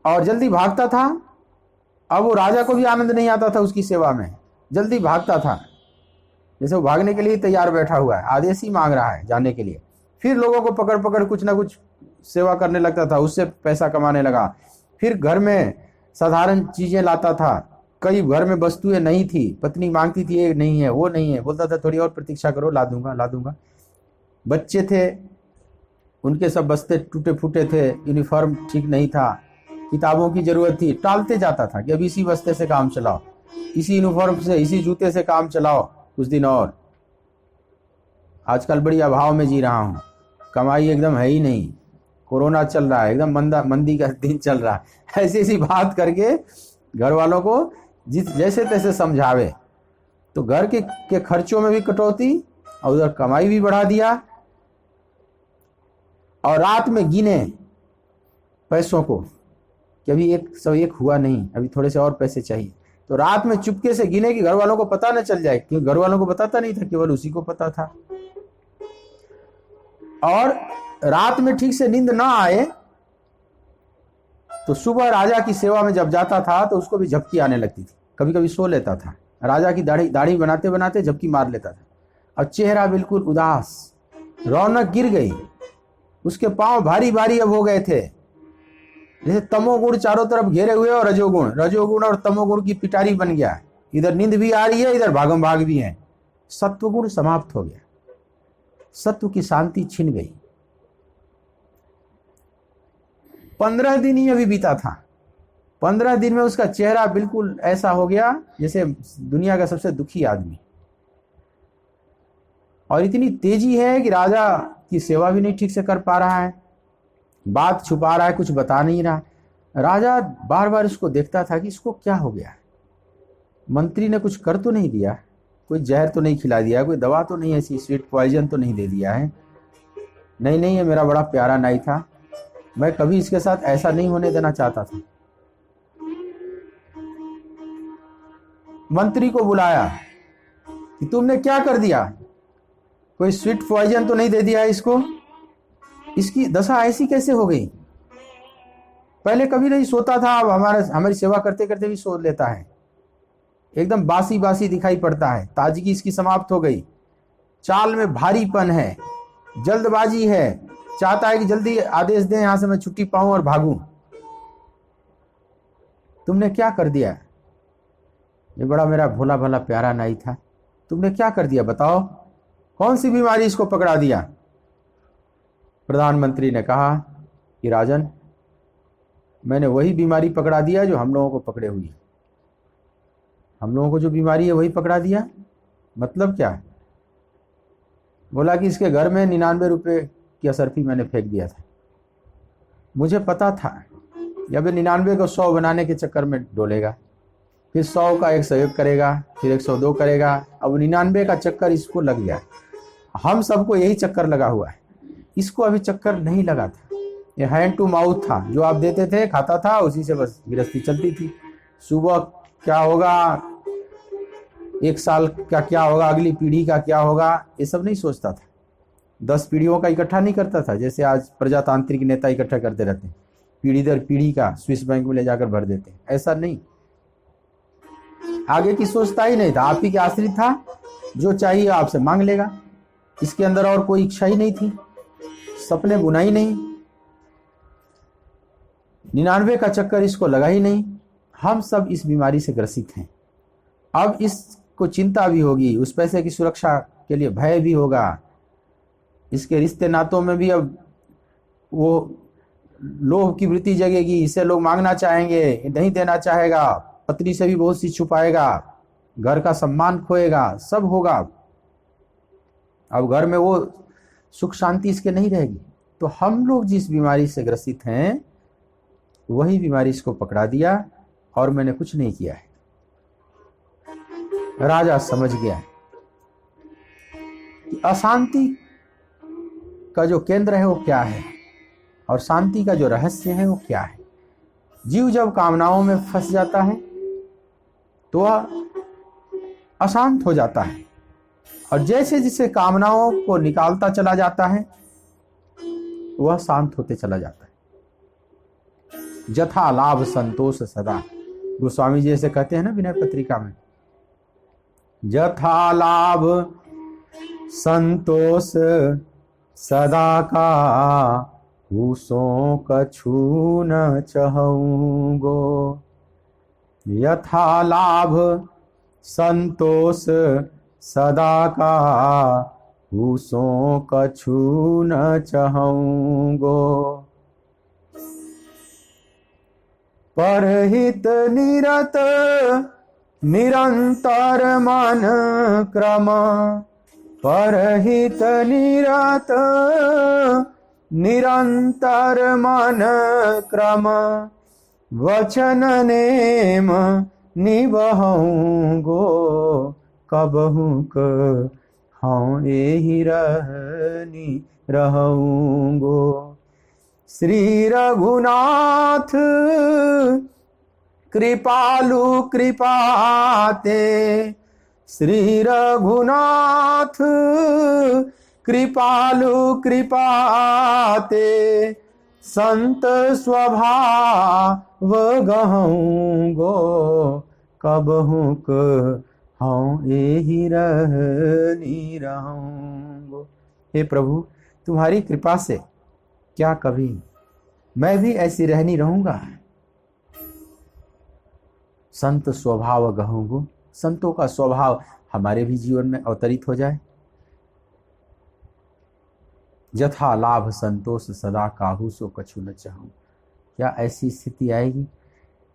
और जल्दी भागता था। अब वो राजा को भी आनंद नहीं आता था उसकी सेवा में, जल्दी भागता था, जैसे वो भागने के लिए तैयार बैठा हुआ है, आदेश ही मांग रहा है जाने के लिए। फिर लोगों को पकड़ पकड़ कुछ ना कुछ सेवा करने लगता था, उससे पैसा कमाने लगा। फिर घर में साधारण चीजें लाता था, कई घर में वस्तुएं नहीं थी, पत्नी मांगती थी ये नहीं है वो नहीं है, बोलता था थोड़ी और प्रतीक्षा करो, ला दूंगा ला दूंगा। बच्चे थे, उनके सब बस्ते टूटे फूटे थे, यूनिफॉर्म ठीक नहीं था, किताबों की जरूरत थी, टालते जाता था कि अब इसी बस्ते से काम चलाओ, इसी यूनिफॉर्म से इसी जूते से काम चलाओ कुछ दिन और। आजकल बड़ी अभाव में जी रहा हूँ, कमाई एकदम है ही नहीं, कोरोना चल रहा है, एकदम मंदी का दिन चल रहा है। ऐसी ऐसी बात करके घर वालों को जैसे तैसे समझावे, तो घर के खर्चों में भी कटौती और उधर कमाई भी बढ़ा दिया। और रात में गिने पैसों को कि अभी एक हुआ नहीं, अभी थोड़े से और पैसे चाहिए, तो रात में चुपके से गिने कि घर वालों को पता न चल जाए, क्योंकि घर वालों को बताता नहीं था, केवल उसी को पता था। और रात में ठीक से नींद ना आए तो सुबह राजा की सेवा में जब जाता था तो उसको भी झपकी आने लगती थी, कभी कभी सो लेता था, राजा की दाढ़ी बनाते बनाते झपकी मार लेता था, और चेहरा बिल्कुल उदास, रौनक गिर गई, उसके पांव भारी भारी अब हो गए थे, जैसे तमोगुण चारों तरफ घेरे हुए और रजोगुण और तमोगुण की पिटारी बन गया, इधर नींद भी आ रही है, इधर भागम भाग भी है। सत्वगुण समाप्त हो गया, सत्व की शांति छिन गई। 15 दिन ही अभी बीता था, 15 दिन में उसका चेहरा बिल्कुल ऐसा हो गया जैसे दुनिया का सबसे दुखी आदमी। और इतनी तेजी है कि राजा की सेवा भी नहीं ठीक से कर पा रहा है, बात छुपा रहा है, कुछ बता नहीं रहा। राजा बार बार इसको देखता था कि इसको क्या हो गया, मंत्री ने कुछ कर तो नहीं दिया, कोई जहर तो नहीं खिला दिया, कोई दवा तो नहीं ऐसी स्वीट पॉइजन तो नहीं दे दिया है। नहीं, ये मेरा बड़ा प्यारा नाई था, मैं कभी इसके साथ ऐसा नहीं होने देना चाहता था। मंत्री को बुलाया कि तुमने क्या कर दिया, कोई स्वीट पॉइजन तो नहीं दे दिया है इसको, इसकी दशा ऐसी कैसे हो गई, पहले कभी नहीं सोता था, अब हमारी सेवा करते करते भी सो लेता है, एकदम बासी बासी दिखाई पड़ता है, ताजगी इसकी समाप्त हो गई, चाल में भारीपन है, जल्दबाजी है, चाहता है कि जल्दी आदेश दें, यहां से मैं छुट्टी पाऊं और भागूं। तुमने क्या कर दिया, ये बड़ा मेरा भोला भला प्यारा नाई था, तुमने क्या कर दिया बताओ, कौन सी बीमारी इसको पकड़ा दिया। प्रधानमंत्री ने कहा कि राजन, मैंने वही बीमारी पकड़ा दिया जो हम लोगों को पकड़े हुई, हम लोगों को जो बीमारी है वही पकड़ा दिया। मतलब क्या? बोला कि इसके घर में 99 रुपये की असरफी मैंने फेंक दिया था, मुझे पता था कि अब 99 को 100 बनाने के चक्कर में डोलेगा, फिर 100 का 101 करेगा, फिर 102 करेगा, अब 99 का चक्कर इसको लग गया। हम सबको यही चक्कर लगा हुआ है, इसको अभी चक्कर नहीं लगा था, ये हैंड टू माउथ था, जो आप देते थे खाता था, उसी से बस गृहस्थी चलती थी। सुबह क्या होगा, एक साल का क्या होगा, अगली पीढ़ी का क्या होगा, ये सब नहीं सोचता था। 10 पीढ़ियों का इकट्ठा नहीं करता था, जैसे आज प्रजातांत्रिक नेता इकट्ठा करते रहते हैं, पीढ़ी दर पीढ़ी का स्विस बैंक में ले जाकर भर देते हैं, ऐसा नहीं, आगे की सोचता ही नहीं था, आप ही के आश्रित था, जो चाहिए आपसे मांग लेगा, इसके अंदर और कोई इच्छा ही नहीं थी, सपने बुना ही नहीं, 99 का चक्कर इसको लगा ही नहीं। हम सब इस बीमारी से ग्रसित हैं, अब इसको चिंता भी होगी, उस पैसे की सुरक्षा के लिए भय भी होगा, इसके रिश्ते नातों में भी अब वो लोभ की वृत्ति जगेगी, इसे लोग मांगना चाहेंगे, नहीं देना चाहेगा, पत्नी से भी बहुत सी छुपाएगा, घर का सम्मान खोएगा, सब होगा। अब घर में वो सुख शांति इसके नहीं रहेगी। तो हम लोग जिस बीमारी से ग्रसित हैं वही बीमारी इसको पकड़ा दिया और मैंने कुछ नहीं किया है। राजा समझ गया कि अशांति का जो केंद्र है वो क्या है और शांति का जो रहस्य है वो क्या है। जीव जब कामनाओं में फंस जाता है तो वह अशांत हो जाता है, और जैसे जैसे कामनाओं को निकालता चला जाता है वह शांत होते चला जाता है। जथा लाभ संतोष सदा। गोस्वामी जी ऐसे कहते हैं ना विनय पत्रिका में, जथा लाभ संतोष सदा का, हुसों कछु न चहूँगो। यथा लाभ संतोष सदा का, हुसों कछु न चहूँगो। परहित निरत निरंतर मन क्रम, परहित निरत निरंतर मन क्रम, वचन नेम निबहूँगो। कबहू कहूँ एहि रहनी रहूँगो। श्री रघुनाथ कृपालु कृपाते, श्री रघुनाथ कृपालु कृपाते, संत स्वभाव गहूँगो। कबहू कहूँ एहि रहनी रहूँगो। हे प्रभु, तुम्हारी कृपा से क्या कभी मैं भी ऐसी रहनी रहूंगा। संत स्वभाव गहूँगो, संतों का स्वभाव हमारे भी जीवन में अवतरित हो जाए। जथा लाभ संतोष सदा काहू सो कछु न चाहूं। क्या ऐसी स्थिति आएगी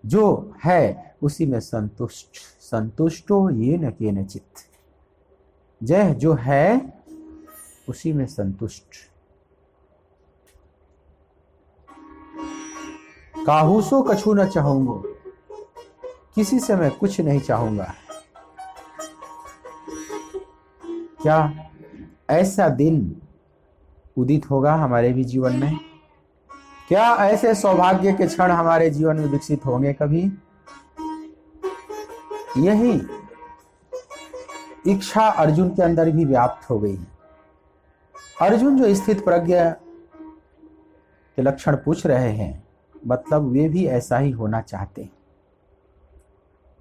जो है उसी में संतुष्ट, संतुष्टो ये न केनचित्। जय जो है उसी में संतुष्ट। काहू सो कछु न चाहूंगो, किसी से मैं कुछ नहीं चाहूंगा। क्या ऐसा दिन उदित होगा हमारे भी जीवन में? क्या ऐसे सौभाग्य के क्षण हमारे जीवन में विकसित होंगे कभी? यही इच्छा अर्जुन के अंदर भी व्याप्त हो गई है। अर्जुन जो स्थित प्रज्ञ के लक्षण पूछ रहे हैं, मतलब वे भी ऐसा ही होना चाहते हैं।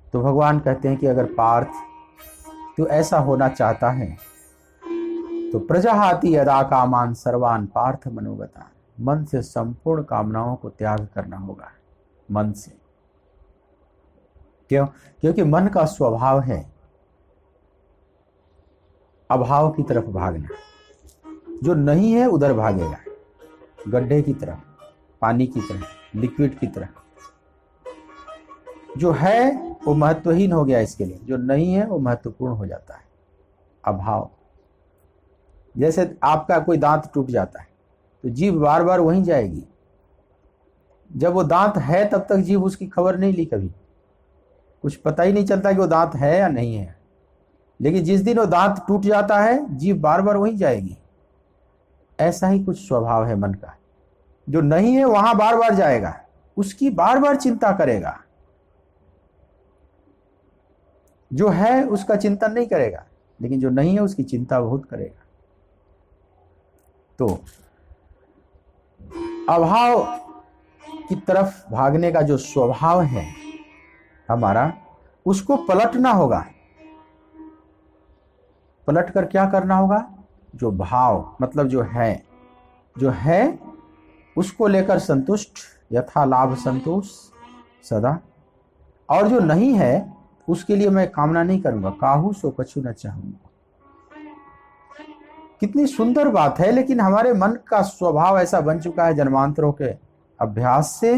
तो भगवान कहते हैं कि अगर पार्थ तू ऐसा होना चाहता है तो प्रजाहाति यदा कामान सर्वान पार्थ मनोगता। मन से संपूर्ण कामनाओं को त्याग करना होगा, मन से। क्यों? क्योंकि मन का स्वभाव है अभाव की तरफ भागना। जो नहीं है उधर भागेगा, गड्ढे की तरफ, पानी की तरफ, लिक्विड की तरफ। जो है वो महत्वहीन हो गया इसके लिए, जो नहीं है वो महत्वपूर्ण हो जाता है। अभाव। जैसे आपका कोई दांत टूट जाता है तो जीभ बार बार वहीं जाएगी। जब वो दांत है तब तक जीभ उसकी खबर नहीं ली कभी, कुछ पता ही नहीं चलता कि वो दांत है या नहीं है। लेकिन जिस दिन वो दांत टूट जाता है जीभ बार बार वहीं जाएगी। ऐसा ही कुछ स्वभाव है मन का। जो नहीं है वहां बार बार जाएगा, उसकी बार बार चिंता करेगा। जो है उसका चिंतन नहीं करेगा, लेकिन जो नहीं है उसकी चिंता बहुत करेगा। तो अभाव की तरफ भागने का जो स्वभाव है हमारा, उसको पलटना होगा। पलट कर क्या करना होगा? जो भाव, मतलब जो है उसको लेकर संतुष्ट, यथा लाभ संतोष सदा। और जो नहीं है उसके लिए मैं कामना नहीं करूंगा। काहू सो कछु न चाहूंगा। कितनी सुंदर बात है, लेकिन हमारे मन का स्वभाव ऐसा बन चुका है जन्मांतरों के अभ्यास से,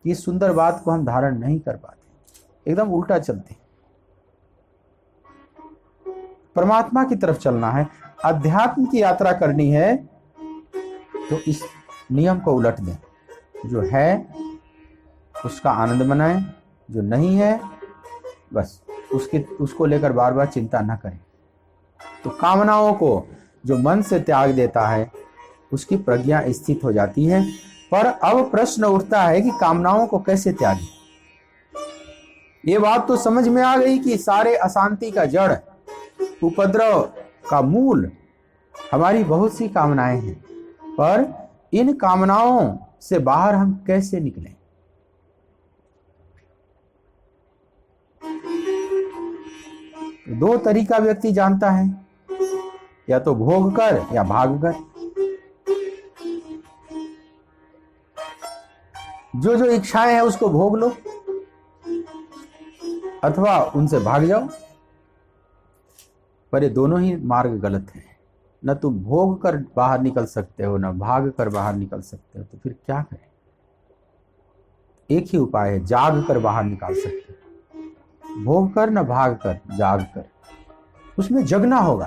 कि सुंदर बात को हम धारण नहीं कर पाते, एकदम उल्टा चलते। परमात्मा की तरफ चलना है, अध्यात्म की यात्रा करनी है, तो इस नियम को उलट दें। जो है उसका आनंद मनाएं, जो नहीं है बस उसको लेकर बार बार चिंता न करें। तो कामनाओं को जो मन से त्याग देता है उसकी प्रज्ञा स्थित हो जाती है। पर अब प्रश्न उठता है कि कामनाओं को कैसे त्यागें। ये बात तो समझ में आ गई कि सारे अशांति का जड़, उपद्रव का मूल हमारी बहुत सी कामनाएं हैं। पर इन कामनाओं से बाहर हम कैसे निकलें? दो तरीका व्यक्ति जानता है, या तो भोग कर या भाग कर। जो जो इच्छाएं हैं उसको भोग लो अथवा उनसे भाग जाओ, पर ये दोनों ही मार्ग गलत है। न तुम भोग कर बाहर निकल सकते हो, न भाग कर बाहर निकल सकते हो, तो फिर क्या करें? एक ही उपाय है, जाग कर बाहर निकाल सकते हो। भोग कर न भाग कर, जाग कर, उसमें जगना होगा।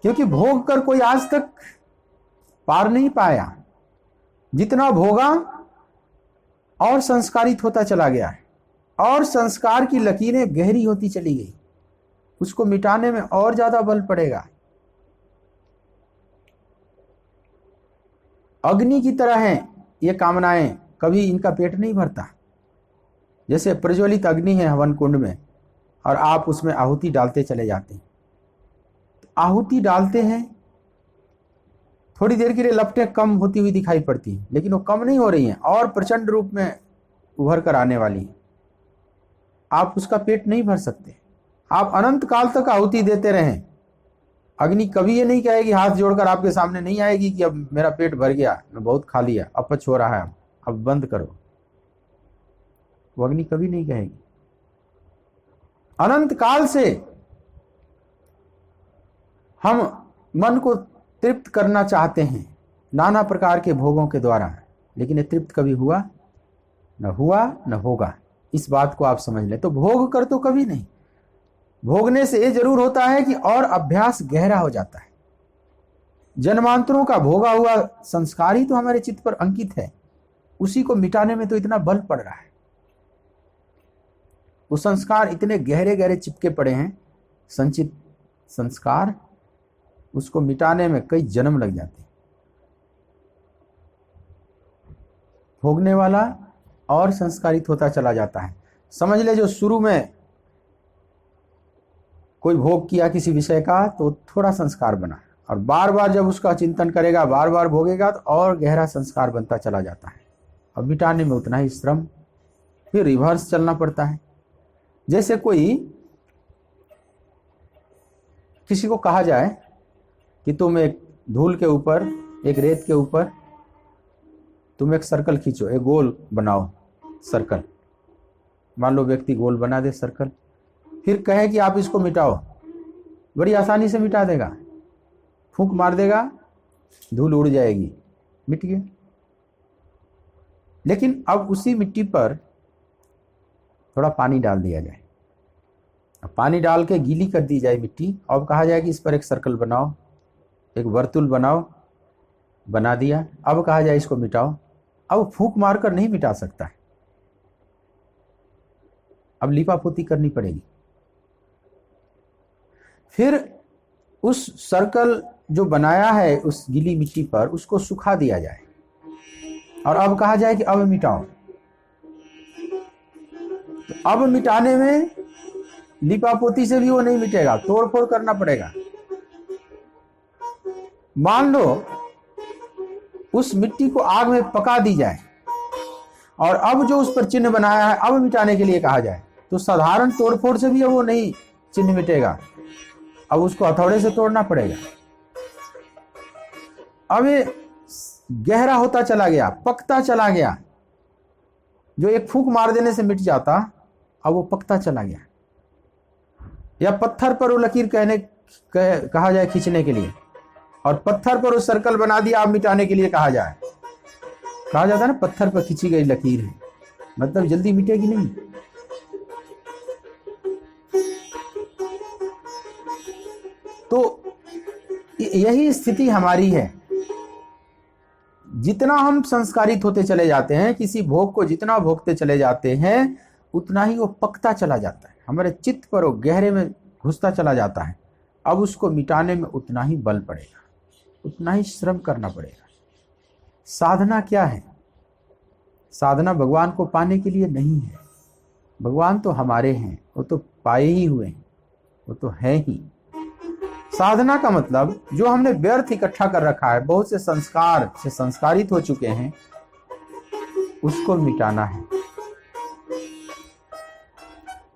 क्योंकि भोग कर कोई आज तक पार नहीं पाया। जितना भोगा और संस्कारित होता चला गया है, और संस्कार की लकीरें गहरी होती चली गई, उसको मिटाने में और ज्यादा बल पड़ेगा। अग्नि की तरह हैं ये कामनाएं, कभी इनका पेट नहीं भरता। जैसे प्रज्वलित अग्नि है हवन कुंड में, और आप उसमें आहुति डालते चले जाते हैं। आहुति डालते हैं, थोड़ी देर के लिए लपटें कम होती हुई दिखाई पड़ती हैं, लेकिन वो कम नहीं हो रही हैं और प्रचंड रूप में उभर कर आने वाली है। आप उसका पेट नहीं भर सकते। आप अनंत काल तक आहुति देते रहें, अग्नि कभी ये नहीं कहेगी, हाथ जोड़कर आपके सामने नहीं आएगी कि अब मेरा पेट भर गया, मैं बहुत खा लिया, अपच हो रहा है, अब बंद करो। वो अग्नि कभी नहीं कहेगी। अनंत काल से हम मन को तृप्त करना चाहते हैं नाना प्रकार के भोगों के द्वारा, लेकिन ये तृप्त कभी हुआ न होगा। इस बात को आप समझ लें। तो भोग कर तो कभी नहीं। भोगने से ये जरूर होता है कि और अभ्यास गहरा हो जाता है। जन्मांतरों का भोगा हुआ संस्कार ही तो हमारे चित्त पर अंकित है, उसी को मिटाने में तो इतना बल पड़ रहा है। वो संस्कार इतने गहरे गहरे चिपके पड़े हैं, संचित संस्कार, उसको मिटाने में कई जन्म लग जाते हैं। भोगने वाला और संस्कारित होता चला जाता है। समझ ले, जो शुरू में कोई भोग किया किसी विषय का, तो थोड़ा संस्कार बना, और बार बार जब उसका चिंतन करेगा, बार बार भोगेगा, तो और गहरा संस्कार बनता चला जाता है। अब मिटाने में उतना ही श्रम, फिर रिवर्स चलना पड़ता है। जैसे कोई किसी को कहा जाए कि तुम एक धूल के ऊपर, एक रेत के ऊपर तुम एक सर्कल खींचो, एक गोल बनाओ सर्कल। मान लो व्यक्ति गोल बना दे सर्कल, फिर कहे कि आप इसको मिटाओ, बड़ी आसानी से मिटा देगा। फूंक मार देगा, धूल उड़ जाएगी, मिट गया। लेकिन अब उसी मिट्टी पर थोड़ा पानी डाल दिया जाए, अब पानी डाल के गीली कर दी जाए मिट्टी, अब कहा जाए कि इस पर एक सर्कल बनाओ, एक वर्तुल बनाओ, बना दिया। अब कहा जाए इसको मिटाओ, अब फूंक मारकर नहीं मिटा सकता है, अब लिपापोती करनी पड़ेगी। फिर उस सर्कल जो बनाया है उस गीली मिट्टी पर, उसको सुखा दिया जाए, और अब कहा जाए कि अब मिटाओ। तो अब मिटाने में लिपापोती से भी वो नहीं मिटेगा, तोड़फोड़ करना पड़ेगा। मान लो उस मिट्टी को आग में पका दी जाए, और अब जो उस पर चिन्ह बनाया है अब मिटाने के लिए कहा जाए, तो साधारण तोड़फोड़ से भी वो नहीं चिन्ह मिटेगा, अब उसको हथौड़े से तोड़ना पड़ेगा। अब ये गहरा होता चला गया, पकता चला गया। जो एक फूंक मार देने से मिट जाता, अब वो पकता चला गया। या पत्थर पर वो लकीर कहा जाए खींचने के लिए, और पत्थर पर वो सर्कल बना दिया, अब मिटाने के लिए कहा जाए। कहा जाता है ना, पत्थर पर खींची गई लकीर है, मतलब जल्दी मिटेगी नहीं। तो यही स्थिति हमारी है। जितना हम संस्कारित होते चले जाते हैं, किसी भोग को जितना भोगते चले जाते हैं, उतना ही वो पकता चला जाता है, हमारे चित्त पर वो गहरे में घुसता चला जाता है। अब उसको मिटाने में उतना ही बल पड़ेगा, उतना ही श्रम करना पड़ेगा। साधना क्या है? साधना भगवान को पाने के लिए नहीं है। भगवान तो हमारे हैं, वो तो पाए ही हुए हैं, वो तो है ही। साधना का मतलब जो हमने व्यर्थ इकट्ठा कर रखा है, बहुत से संस्कार से संस्कारित हो चुके हैं, उसको मिटाना है,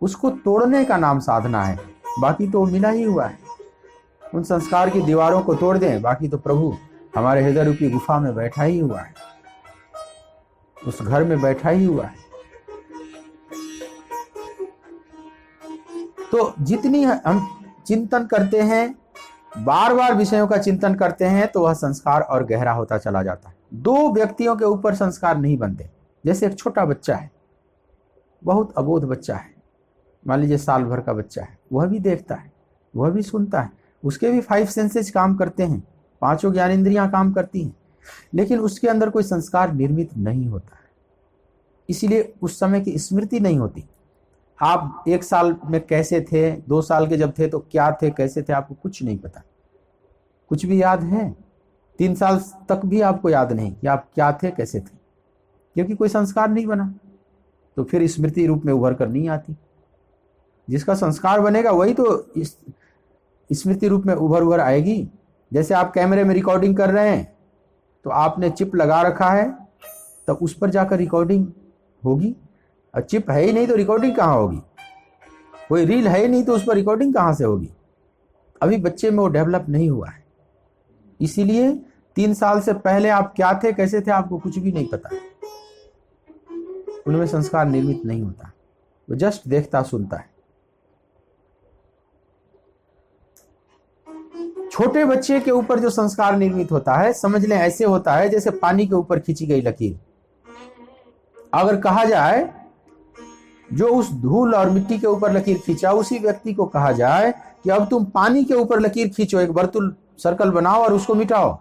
उसको तोड़ने का नाम साधना है। बाकी तो मिला ही हुआ है। उन संस्कार की दीवारों को तोड़ दें, बाकी तो प्रभु हमारे हृदय रूपी गुफा में बैठा ही हुआ है, उस घर में बैठा ही हुआ है। तो जितनी हम चिंतन करते हैं, बार बार विषयों का चिंतन करते हैं, तो वह संस्कार और गहरा होता चला जाता है। दो व्यक्तियों के ऊपर संस्कार नहीं बनते। जैसे एक छोटा बच्चा है, बहुत अबोध बच्चा है, मान लीजिए साल भर का बच्चा है, वह भी देखता है, वह भी सुनता है, उसके भी 5 सेंसेस काम करते हैं, 5 ज्ञानेंद्रियां काम करती हैं, लेकिन उसके अंदर कोई संस्कार निर्मित नहीं होता है। इसीलिए उस समय की स्मृति नहीं होती। आप 1 साल में कैसे थे, 2 साल के जब थे तो क्या थे, कैसे थे, आपको कुछ नहीं पता। कुछ भी याद है? 3 साल तक भी आपको याद नहीं कि आप क्या थे, कैसे थे, क्योंकि कोई संस्कार नहीं बना। तो फिर स्मृति रूप में उभर कर नहीं आती। जिसका संस्कार बनेगा वही तो इस स्मृति रूप में उभर आएगी। जैसे आप कैमरे में रिकॉर्डिंग कर रहे हैं, तो आपने चिप लगा रखा है, तब उस पर जाकर रिकॉर्डिंग होगी। और चिप है ही नहीं तो रिकॉर्डिंग कहाँ होगी? कोई रील है ही नहीं तो उस पर रिकॉर्डिंग कहाँ से होगी? अभी बच्चे में वो डेवलप नहीं हुआ है। इसीलिए 3 साल से पहले आप क्या थे, कैसे थे, आपको कुछ भी नहीं पता। उनमें संस्कार निर्मित नहीं होता, वो जस्ट देखता सुनता है। छोटे बच्चे के ऊपर जो संस्कार निर्मित होता है, समझ लें ऐसे होता है जैसे पानी के ऊपर खींची गई लकीर। अगर कहा जाए जो उस धूल और मिट्टी के ऊपर लकीर खींचा, उसी व्यक्ति को कहा जाए कि अब तुम पानी के ऊपर लकीर खींचो, एक वर्तुल सर्कल बनाओ और उसको मिटाओ,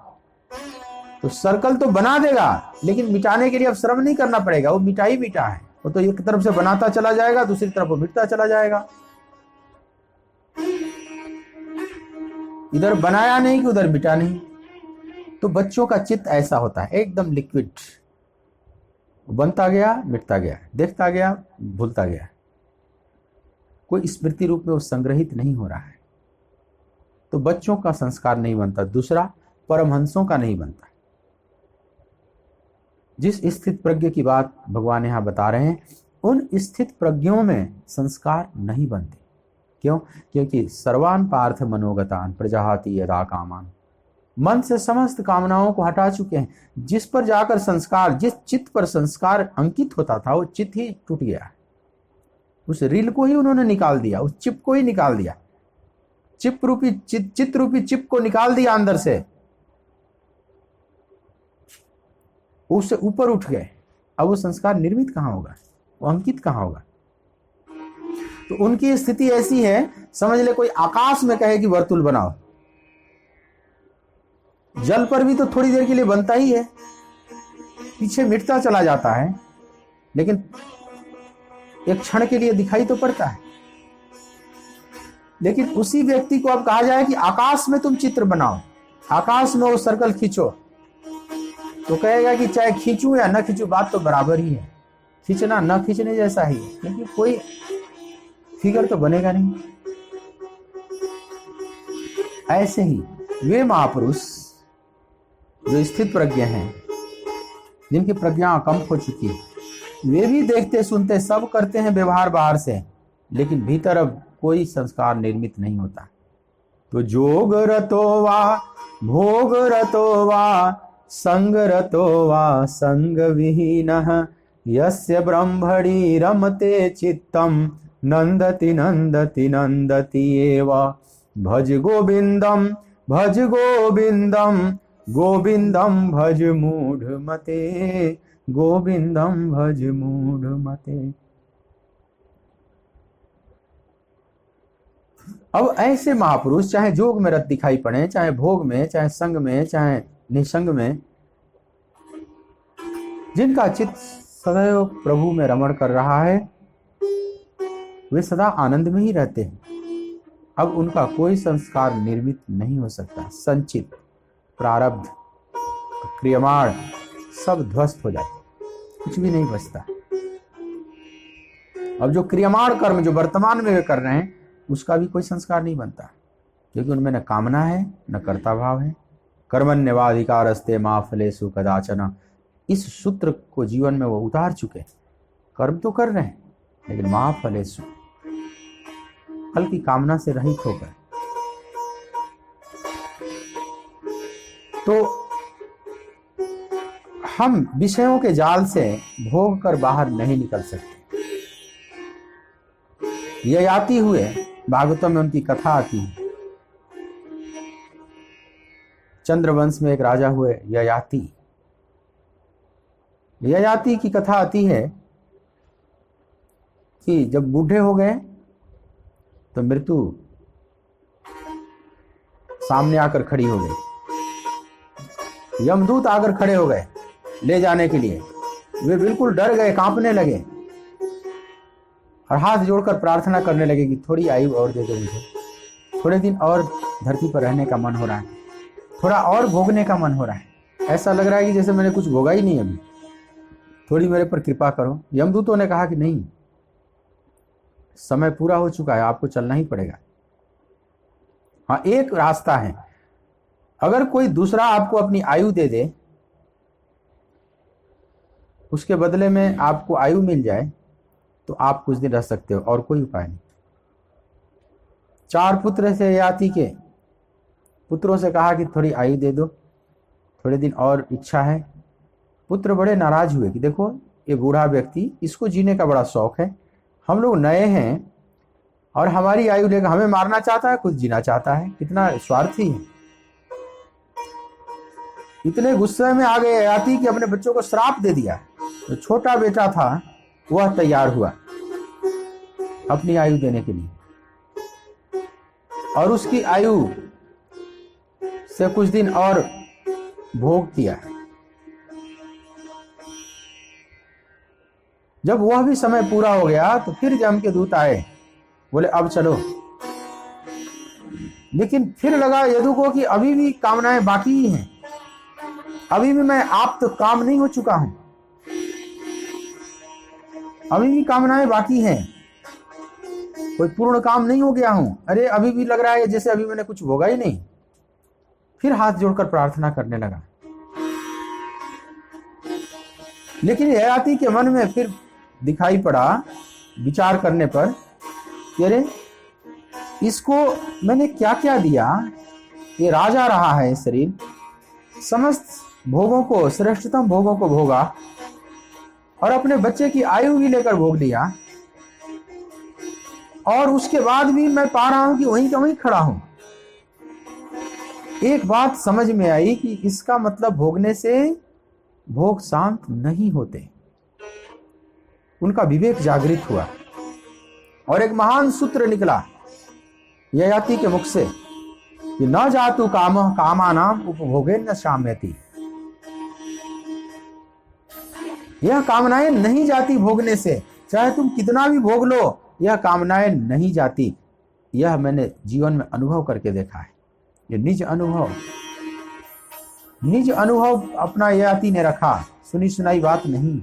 तो सर्कल तो बना देगा, लेकिन मिटाने के लिए अब श्रम नहीं करना पड़ेगा, वो मिटा ही मिटा है। वो तो एक तरफ से बनाता चला जाएगा, दूसरी तरफ वो मिटता चला जाएगा। इधर बनाया नहीं कि उधर मिटा नहीं। तो बच्चों का चित्त ऐसा होता है, एकदम लिक्विड, बनता गया, मिटता गया, देखता गया, भूलता गया, कोई स्मृति रूप में वो संग्रहित नहीं हो रहा है। तो बच्चों का संस्कार नहीं बनता। दूसरा, परमहंसों का नहीं बनता। जिस स्थित प्रज्ञ की बात भगवान यहां बता रहे हैं, उन स्थित प्रज्ञों में संस्कार नहीं बनते। क्यों? क्योंकि सर्वान पार्थ मनोगतान प्रजाहाति यदा कामान, मन से समस्त कामनाओं को हटा चुके हैं। जिस पर जाकर संस्कार, जिस चित्त पर संस्कार अंकित होता था, वो चित्त ही टूट गया। उस रील को ही उन्होंने निकाल दिया, उस चिप को ही निकाल दिया, चिप रूपी चित्त रूपी चिप को निकाल दिया अंदर से, उससे ऊपर उठ गए। अब वो संस्कार निर्मित कहां होगा, वो अंकित कहां होगा? तो उनकी स्थिति ऐसी है, समझ ले कोई आकाश में कहे कि वर्तुल बनाओ, जल पर भी तो थोड़ी देर के लिए बनता ही है, पीछे मिटता चला जाता है, लेकिन एक क्षण के लिए दिखाई तो पड़ता है। लेकिन उसी व्यक्ति को अब कहा जाए कि आकाश में तुम चित्र बनाओ, आकाश में वो सर्कल खींचो, तो कहेगा कि चाहे खींचूं या न खींचूं, बात तो बराबर ही है, खींचना न खींचने जैसा ही है, क्योंकि कोई फिगर तो बनेगा नहीं। ऐसे ही वे महापुरुष जो स्थित प्रज्ञ हैं, जिनकी प्रज्ञा कंप हो चुकी है, वे भी देखते सुनते सब करते हैं व्यवहार बाहर से, लेकिन भीतर अब कोई संस्कार निर्मित नहीं होता। तो जोग रतो वा भोग रतो वा संग रतो वा संग विहीनः यस्य ब्रह्मणि रमते चित्तम नंदति नंदति नंदति एव भज गोविंदम भज गोविंदम गोविंदम भज मूढ़ मते गोविंदम भज मूढ़ मते। अब ऐसे महापुरुष चाहे जोग में रत दिखाई पड़े, चाहे भोग में, चाहे संग में, चाहे निसंग में, जिनका चित्त सदैव प्रभु में रमण कर रहा है, वे सदा आनंद में ही रहते हैं। अब उनका कोई संस्कार निर्मित नहीं हो सकता। संचित, प्रारब्ध, क्रियमाण सब ध्वस्त हो जाते, कुछ भी नहीं बचता। अब जो क्रियमाण कर्म जो वर्तमान में वे कर रहे हैं, उसका भी कोई संस्कार नहीं बनता। क्योंकि उनमें न कामना है न कर्ता भाव है। कर्मण्येवाधिकारस्ते मा फलेषु कदाचन, इस सूत्र को जीवन में वो उतार चुके। कर्म तो कर रहे हैं लेकिन मा फलेषु, फल की कामना से रहित होकर। तो हम विषयों के जाल से भोग कर बाहर नहीं निकल सकते। ययाति हुए, भागवतम में उनकी कथा आती है। चंद्रवंश में एक राजा हुए ययाति। ययाति की कथा आती है कि जब बूढ़े हो गए तो मृत्यु सामने आकर खड़ी हो गई। यमदूत आकर खड़े हो गए ले जाने के लिए। वे बिल्कुल डर गए, कांपने लगे और हाथ जोड़कर प्रार्थना करने लगे कि थोड़ी आयु और दे दो मुझे, थोड़े दिन और धरती पर रहने का मन हो रहा है, थोड़ा और भोगने का मन हो रहा है। ऐसा लग रहा है कि जैसे मैंने कुछ भोगा ही नहीं, अभी थोड़ी मेरे पर कृपा करो। यमदूतों ने कहा कि नहीं, समय पूरा हो चुका है, आपको चलना ही पड़ेगा। हाँ, एक रास्ता है, अगर कोई दूसरा आपको अपनी आयु दे दे, उसके बदले में आपको आयु मिल जाए, तो आप कुछ दिन रह सकते हो, और कोई उपाय नहीं। 4 पुत्र से ययाति के पुत्रों से कहा कि थोड़ी आयु दे दो, थोड़े दिन और इच्छा है। पुत्र बड़े नाराज हुए कि देखो ये बूढ़ा व्यक्ति, इसको जीने का बड़ा शौक है, हम लोग नए हैं और हमारी आयु लेकर हमें मारना चाहता है, खुद जीना चाहता है, कितना स्वार्थी है। इतने गुस्से में आ गए ययाति कि अपने बच्चों को श्राप दे दिया। तो छोटा बेटा था वह तैयार हुआ अपनी आयु देने के लिए, और उसकी आयु से कुछ दिन और भोग किया। जब वह भी समय पूरा हो गया तो फिर यम के दूत आए, बोले अब चलो। लेकिन फिर लगा यदु को कि अभी भी कामनाएं बाकी ही हैं, अभी भी मैं आप तो काम नहीं हो चुका हूं, अभी भी कामनाएं बाकी हैं, कोई पूर्ण काम नहीं हो गया हूं। अरे अभी भी लग रहा है जैसे अभी मैंने कुछ भोगा ही नहीं। फिर हाथ जोड़कर प्रार्थना करने लगा। लेकिन ययाति के मन में फिर दिखाई पड़ा विचार करने पर कि अरे इसको मैंने क्या क्या दिया, ये राजा रहा है शरीर, समस्त भोगों को, श्रेष्ठतम भोगों को भोगा और अपने बच्चे की आयु भी लेकर भोग लिया, और उसके बाद भी मैं पा रहा हूं कि वहीं का वहीं खड़ा हूं। एक बात समझ में आई कि इसका मतलब भोगने से भोग शांत नहीं होते। उनका विवेक जागृत हुआ और एक महान सूत्र निकला ययाति के मुख से कि न जातु कामः कामानाम उपभोगेन शाम्यति। यह कामनाएं नहीं जाती भोगने से, चाहे तुम कितना भी भोग लो, यह कामनाएं नहीं जाती। यह मैंने जीवन में अनुभव करके देखा है। ये निज अनुभव अपना ययाति ने रखा, सुनी सुनाई बात नहीं।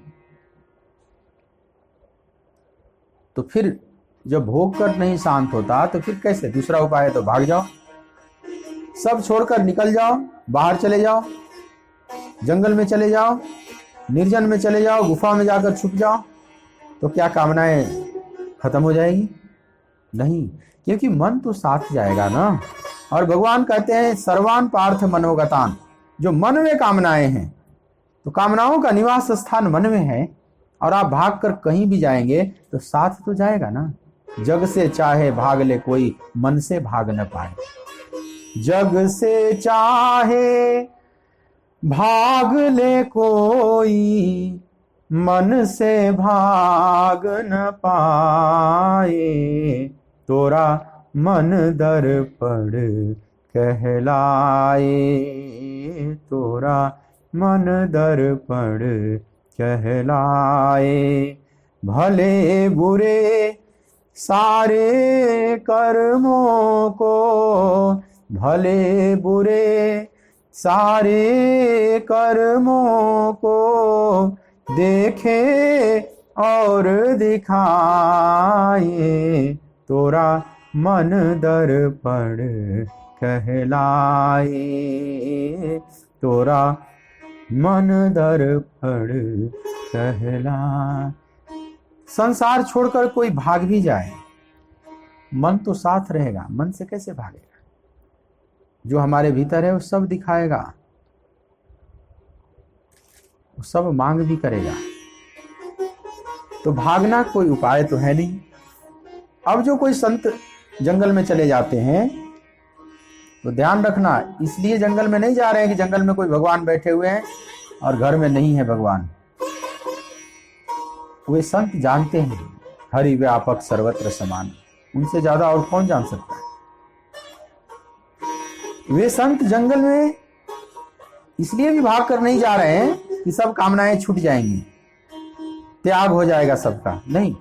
तो फिर जब भोग कर नहीं शांत होता तो फिर कैसे? दूसरा उपाय है तो भाग जाओ, सब छोड़कर निकल जाओ, बाहर चले जाओ, जंगल में चले जाओ, निर्जन में चले जाओ, गुफा में जाकर छुप जाओ। तो क्या कामनाएं खत्म हो जाएगी? नहीं, क्योंकि मन तो साथ जाएगा ना। और भगवान कहते हैं सर्वान पार्थ मनोगतान, जो मन में कामनाएं हैं, तो कामनाओं का निवास स्थान मन में है, और आप भाग कर कहीं भी जाएंगे तो साथ तो जाएगा ना। जग से चाहे भाग ले कोई, मन से भाग न पाए। जग से चाहे भाग ले कोई, मन से भाग न पाए। तोरा मन दर्पण कहलाए, तोरा मन दर्पण कहलाए। भले बुरे सारे कर्मों को, भले बुरे सारे कर्मों को देखे और दिखाए। तोरा मन दर्पण कहलाए, तोरा मन दर्पण कहलाए। संसार छोड़कर कोई भाग भी जाए, मन तो साथ रहेगा। मन से कैसे भागेगा? जो हमारे भीतर है वो सब दिखाएगा, वो सब मांग भी करेगा। तो भागना कोई उपाय तो है नहीं। अब जो कोई संत जंगल में चले जाते हैं तो ध्यान रखना, इसलिए जंगल में नहीं जा रहे हैं कि जंगल में कोई भगवान बैठे हुए हैं और घर में नहीं है भगवान। वे संत जानते हैं हरि व्यापक सर्वत्र समान, उनसे ज्यादा और कौन जान सकता है। वे संत जंगल में इसलिए भी भाग कर नहीं जा रहे हैं कि सब कामनाएं छूट जाएंगी, त्याग हो जाएगा सबका, नहीं।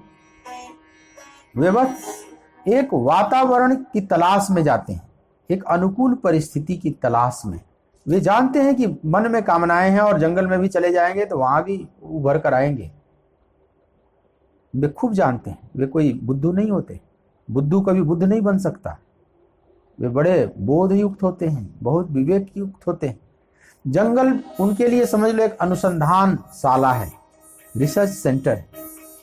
वे बस एक वातावरण की तलाश में जाते हैं, एक अनुकूल परिस्थिति की तलाश में। वे जानते हैं कि मन में कामनाएं हैं और जंगल में भी चले जाएंगे तो वहां भी उभर कर आएंगे। वे खूब जानते हैं, वे कोई बुद्धू नहीं होते। बुद्धू कभी बुद्ध नहीं बन सकता। वे बड़े बोध युक्त होते हैं, बहुत विवेक युक्त होते हैं। जंगल उनके लिए समझ लो एक अनुसंधान शाला है, रिसर्च सेंटर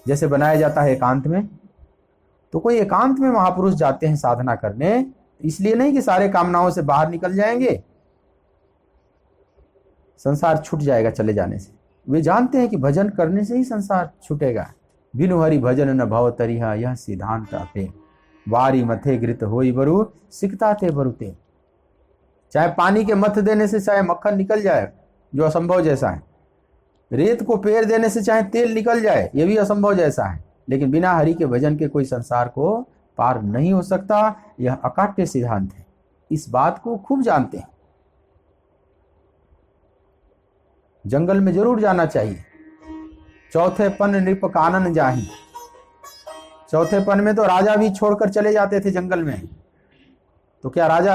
जैसे बनाया जाता है एकांत में। तो कोई एकांत में महापुरुष जाते हैं साधना करने, इसलिए नहीं कि सारे कामनाओं से बाहर निकल जाएंगे, संसार छूट जाएगा चले जाने से। वे जानते हैं कि भजन करने से ही संसार छूटेगा। बिनु हरि भजन न भव तरिहा, यह सिद्धांत अपे। वारी मथे घृत होई बरु, सिकता थे बरुते। चाहे पानी के मथ देने से चाहे मक्खन निकल जाए, जो असंभव जैसा है। रेत को पेड़ देने से चाहे तेल निकल जाए, यह भी असंभव जैसा है। लेकिन बिना हरि के भजन के कोई संसार को पार नहीं हो सकता। यह अकाट्य सिद्धांत है, इस बात को खूब जानते हैं। जंगल में जरूर जाना चाहिए। चौथे पन नृप कानन जाहि। चौथे पन में तो राजा भी छोड़कर चले जाते थे जंगल में। तो क्या राजा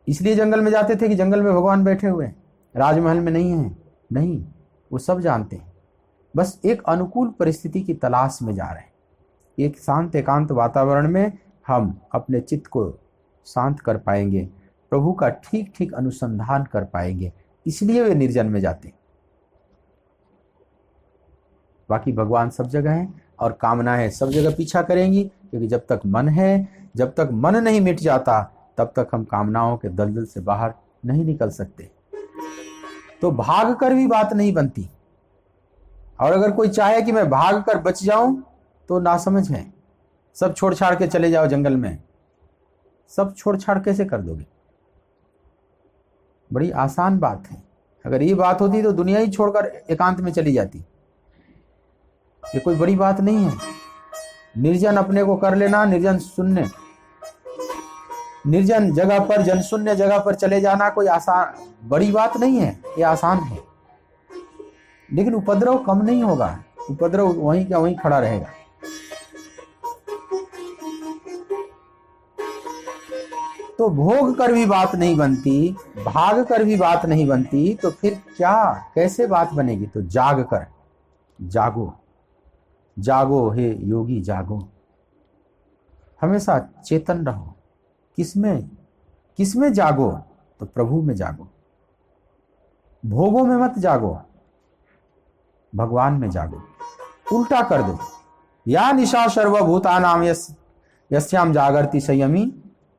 इसलिए जंगल में जाते थे कि जंगल में भगवान बैठे हुए हैं, राजमहल में नहीं है? नहीं, वो सब जानते हैं। बस एक अनुकूल परिस्थिति की तलाश में जा रहे हैं। एक शांत एकांत वातावरण में हम अपने चित्त को शांत कर पाएंगे, प्रभु का ठीक ठीक अनुसंधान कर पाएंगे, इसलिए वे निर्जन में जाते हैं। बाकी भगवान सब जगह है और कामनाएं सब जगह पीछा करेंगी, क्योंकि जब तक मन है, जब तक मन नहीं मिट जाता, तब तक हम कामनाओं के दलदल से बाहर नहीं निकल सकते। तो भाग कर भी बात नहीं बनती। और अगर कोई चाहे कि मैं भाग कर बच जाऊं तो नासमझ है। सब छोड़ छाड़ के चले जाओ जंगल में, सब छोड़ छाड़ कैसे कर दोगे? बड़ी आसान बात है। अगर ये बात होती तो दुनिया ही छोड़कर एकांत में चली जाती। ये कोई बड़ी बात नहीं है। निर्जन अपने को कर लेना, निर्जन शून्य, निर्जन जगह पर, जनशून्य जगह पर चले जाना कोई आसान बड़ी बात नहीं है, ये आसान है। लेकिन उपद्रव कम नहीं होगा, उपद्रव वहीं का वहीं खड़ा रहेगा। तो भोग कर भी बात नहीं बनती, भाग कर भी बात नहीं बनती, तो फिर क्या, कैसे बात बनेगी? तो जाग कर, जागो, जागो हे योगी जागो। हमेशा चेतन रहो। किसमें किसमें जागो? तो प्रभु में जागो। भोगों में मत जागो, भगवान में जागो। उल्टा कर दो। या निशा सर्वभूतानाम यस्याम जागर्ति संयमी,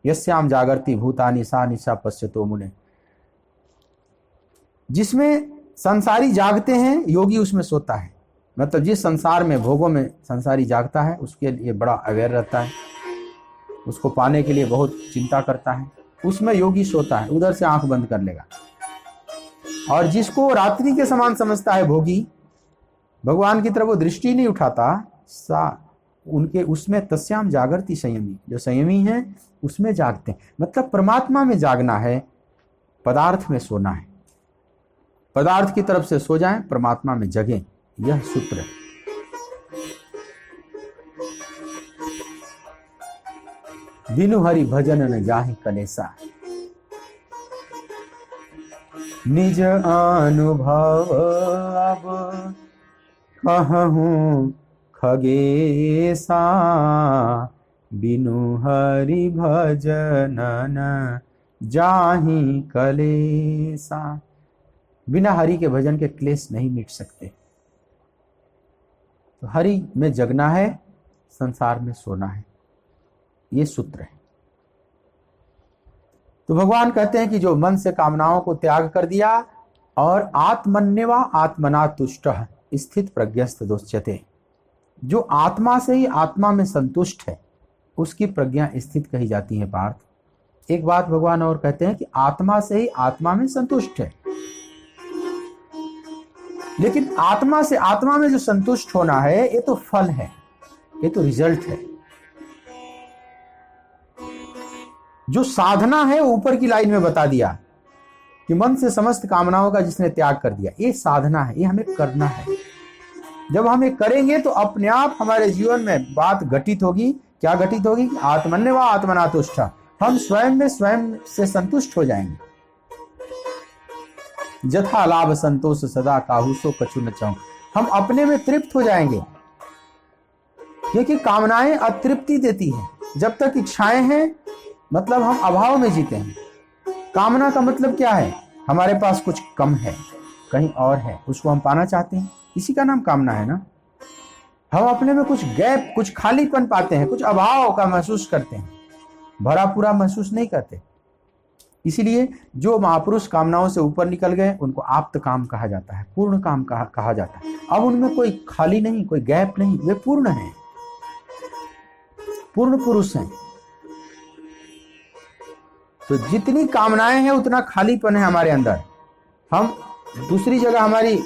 यस्याम जागर्ति भूतानि सा निशा पश्यतो मुने। जिसमें संसारी जागते हैं, योगी उसमें सोता है। मतलब जिस संसार में, भोगों में संसारी जागता है, उसके लिए बड़ा अवेयर रहता है, उसको पाने के लिए बहुत चिंता करता है, उसमें योगी सोता है, उधर से आंख बंद कर लेगा। और जिसको रात्रि के समान समझता है भोगी, भगवान की तरफ वो दृष्टि नहीं उठाता, उनके उसमें तस्याम जागृति संयमी, जो संयमी है उसमें जागते हैं। मतलब परमात्मा में जागना है, पदार्थ में सोना है। पदार्थ की तरफ से सो जाएं, परमात्मा में जगें, यह सूत्र है। बिनु हरि भजन न जाहि कलेसा, निज अनुभव अब कहूँ खगेसा। बिनु हरि भजन न जाहि कलेसा। बिना हरि के भजन के क्लेश नहीं मिट सकते। तो हरि में जगना है, संसार में सोना है, ये सूत्र है। तो भगवान कहते हैं कि जो मन से कामनाओं को त्याग कर दिया और आत्मन्यवा आत्मना तुष्टः स्थित प्रज्ञस्थ दोच्यते, जो आत्मा से ही आत्मा में संतुष्ट है उसकी प्रज्ञा स्थित कही जाती है पार्थ। एक बात भगवान और कहते हैं कि आत्मा से ही आत्मा में संतुष्ट है, लेकिन आत्मा से आत्मा में जो संतुष्ट होना है ये तो फल है, ये तो रिजल्ट है। जो साधना है ऊपर की लाइन में बता दिया कि मन से समस्त कामनाओं का जिसने त्याग कर दिया, ये साधना है, ये हमें करना है। जब हम ये करेंगे तो अपने आप हमारे जीवन में बात घटित होगी। क्या घटित होगी? आत्मन्यवा आत्मना तुष्ट, हम स्वयं में स्वयं से संतुष्ट हो जाएंगे। जथा लाभ संतोष सदा काहू सो कछु न चाहूं, हम अपने में तृप्त हो जाएंगे, क्योंकि कामनाएं अतृप्ति देती हैं। जब तक इच्छाएं हैं मतलब हम अभाव में जीते हैं। कामना का मतलब क्या है? हमारे पास कुछ कम है, कहीं और है, उसको हम पाना चाहते हैं, इसी का नाम कामना है ना। हम अपने में कुछ गैप, कुछ खालीपन पाते हैं, कुछ अभाव का महसूस करते हैं, भरा पूरा महसूस नहीं करते। इसीलिए जो महापुरुष कामनाओं से ऊपर निकल गए उनको आप्त काम कहा जाता है, पूर्ण काम कहा जाता है। अब उनमें कोई खाली नहीं, कोई गैप नहीं, वे पूर्ण हैं, पूर्ण पुरुष हैं। तो जितनी कामनाएं हैं उतना खालीपन है हमारे अंदर। हम दूसरी जगह हमारी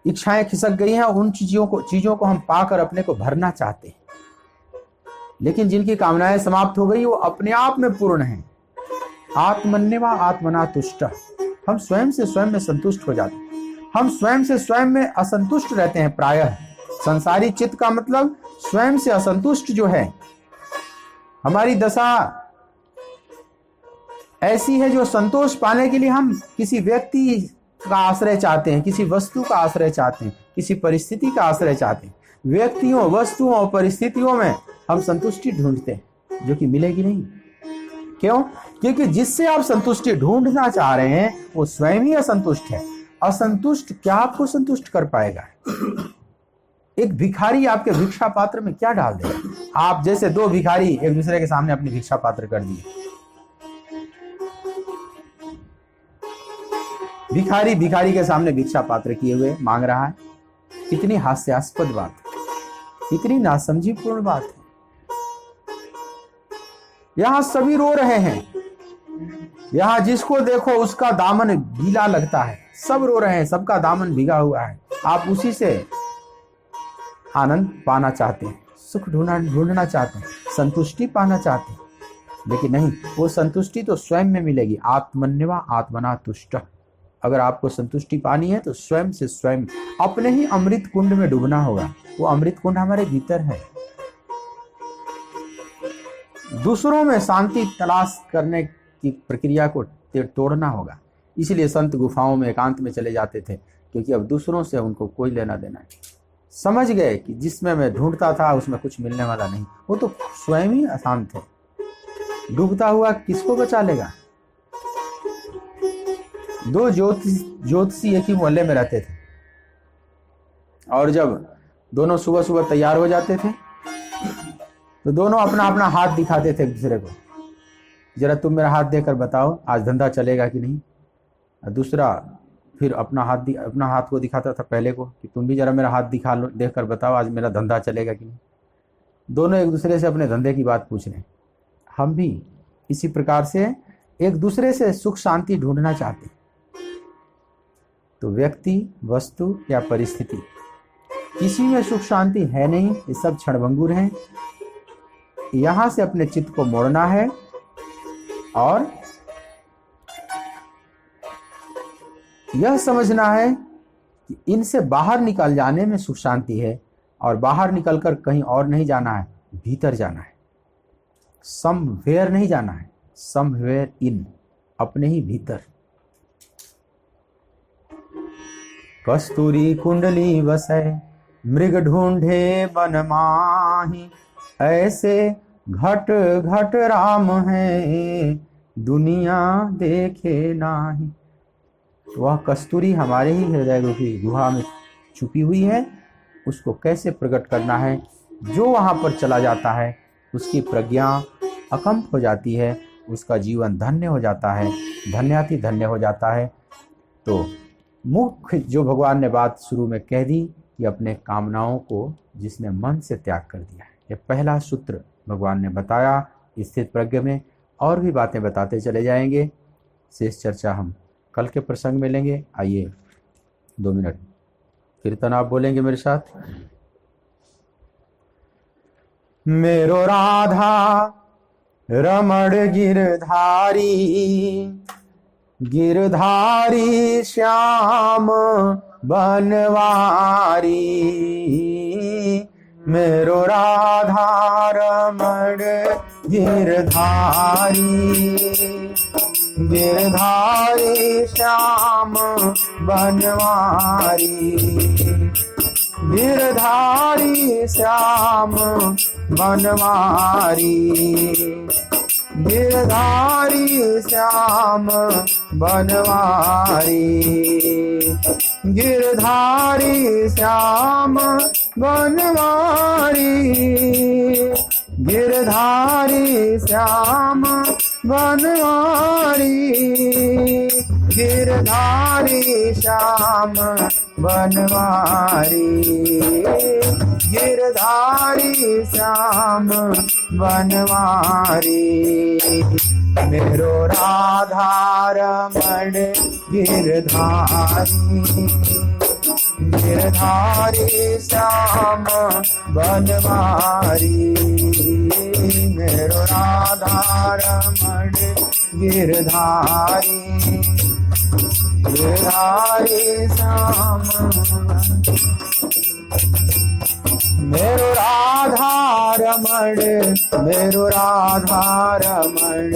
इच्छाएं खिसक गई हैं, उन चीजों को हम पाकर अपने को भरना चाहते हैं। लेकिन जिनकी कामनाएं समाप्त हो गई वो अपने आप में पूर्ण हैं। आत्मन्यवा आत्मना तुष्ट, हम स्वयं से स्वयं में संतुष्ट हो जाते हैं। हम स्वयं से स्वयं में असंतुष्ट रहते हैं प्रायः। संसारी चित्त का मतलब स्वयं से असंतुष्ट जो है, हमारी दशा ऐसी है जो संतोष पाने के लिए हम किसी व्यक्ति का आश्रय चाहते हैं, किसी वस्तु का आश्रय चाहते हैं, किसी परिस्थिति का आश्रय चाहते हैं। व्यक्तियों, वस्तुओं और परिस्थितियों में हम संतुष्टि ढूंढते हैं, जो कि मिलेगी नहीं। क्यों? क्योंकि जिससे आप संतुष्टि ढूंढना चाह रहे हैं वो स्वयं ही असंतुष्ट है। असंतुष्ट क्या आपको संतुष्ट कर पाएगा? एक भिखारी आपके भिक्षा पात्र में क्या डाल देगा? आप जैसे दो भिखारी एक दूसरे के सामने अपनी भिक्षा पात्र कर दिए, भिखारी के सामने भिक्षा पात्र किए हुए मांग रहा है। कितनी हास्यास्पद बात है, कितनी नासमझीपूर्ण बात है। यहां सभी रो रहे हैं, यहां जिसको देखो उसका दामन गीला लगता है, सब रो रहे हैं, सबका दामन भीगा हुआ है। आप उसी से आनंद पाना चाहते हैं, सुख ढूंढना चाहते हैं, संतुष्टि पाना चाहते हैं, लेकिन नहीं, वो संतुष्टि तो स्वयं में मिलेगी। आत्मन्यवा आत्मना तुष्ट। अगर आपको संतुष्टि पानी है तो स्वयं से स्वयं अपने ही अमृत कुंड में डूबना होगा। वो अमृत कुंड हमारे भीतर है। दूसरों में शांति तलाश करने की प्रक्रिया को तोड़ना होगा। इसलिए संत गुफाओं में एकांत में चले जाते थे, क्योंकि अब दूसरों से उनको कोई लेना देना नहीं। समझ गए कि जिसमें मैं ढूंढता था उसमें कुछ मिलने वाला नहीं, वो तो स्वयं ही अशांत है। डूबता हुआ किसको बचा लेगा? दो ज्योतिषी एक ही मोहल्ले में रहते थे, और जब दोनों सुबह सुबह तैयार हो जाते थे तो दोनों अपना अपना हाथ दिखाते थे एक दूसरे को, जरा तुम मेरा हाथ देकर बताओ आज धंधा चलेगा कि नहीं। और दूसरा फिर अपना हाथ को दिखाता था पहले को कि तुम भी जरा मेरा हाथ दिखा लो, देख कर बताओ आज मेरा धंधा चलेगा कि नहीं। दोनों एक दूसरे से अपने धंधे की बात पूछ रहे हैं। हम भी इसी प्रकार से एक दूसरे से सुख शांति ढूंढना चाहते हैं। तो व्यक्ति, वस्तु या परिस्थिति, किसी में सुख शांति है नहीं, ये सब क्षणभंगुर हैं। यहां से अपने चित्त को मोड़ना है और यह समझना है कि इनसे बाहर निकल जाने में सुख शांति है, और बाहर निकलकर कहीं और नहीं जाना है, भीतर जाना है। समवेयर नहीं जाना है, समवेयर इन, अपने ही भीतर। कस्तूरी कुंडली वसै मृग ढूंढे बन माही, ऐसे घट घट राम है दुनिया देखे नाही। वह कस्तूरी हमारे ही हृदय रूपी गुहा में छुपी हुई है, उसको कैसे प्रकट करना है। जो वहाँ पर चला जाता है उसकी प्रज्ञा अकंप हो जाती है, उसका जीवन धन्य हो जाता है, धन्याति धन्य हो जाता है। तो मुख्य जो भगवान ने बात शुरू में कह दी कि अपने कामनाओं को जिसने मन से त्याग कर दिया है, ये पहला सूत्र भगवान ने बताया। स्थित प्रज्ञ में और भी बातें बताते चले जाएंगे, शेष चर्चा हम कल के प्रसंग में लेंगे। आइए 2 मिनट कीर्तन आप बोलेंगे मेरे साथ। मेरो राधा रमण गिरधारी, गिरधारी श्याम बनवारी। मेरो राधा रमण गिरधारी, गिरधारी श्याम बनवारी। गिरधारी श्याम बनवारी, गिरधारी श्याम बनवारी। गिरधारी श्याम बनवारी, गिरधारी श्याम बनवारी। गिरधारी श्याम बनवारी, गिरधारी श्याम बनवारी। मेरो राधा रमण गिरधारी, गिरधारी श्याम बनवारी। मेरो राधा रमण गिरधारी, गिरधारी श्याम। मेरो राधा रमण, मेरो राधा रमण,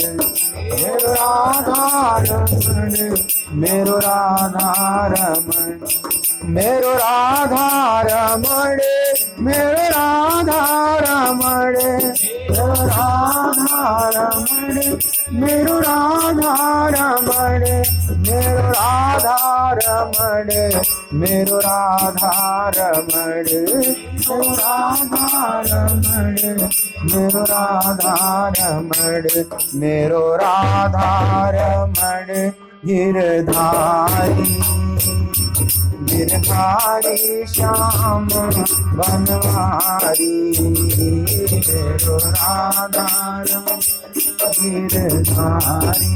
मेरो राधा रमण, मेरो राधा रमण। मेरो राधा रमण, मेरो राधा रमण, मेरो राधा रमण, मेरो राधा रमण। मेरो राधा रमण, मेरो राधा रमण, मेरो राधा रमण, मेरो राधा रमण। मेरो राधा रमण गिरधारी, गिरधारी श्याम बनवारी। मेरो राधा रमण गिरधारी,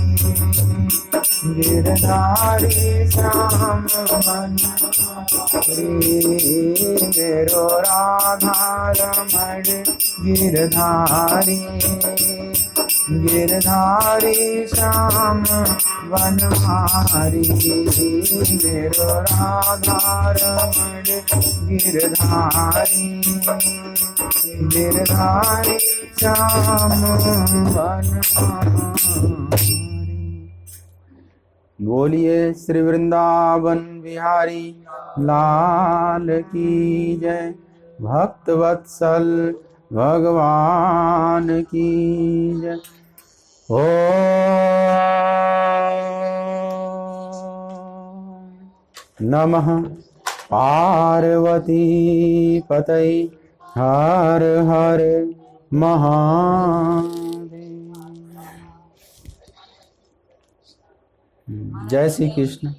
गिरधारी श्याम बनवारी। मेरो राधा रमण गिरधारी, गिरधारी श्याम बनवारी। मेरो राधा रमण गिरधारी, गिरधारी श्याम बनवारी। बोलिए श्री वृंदावन बिहारी लाल की जय। भक्त वत्सल भगवान की जय। ओ नमः पार्वती पतये हर हर महादेव। जय श्री कृष्ण।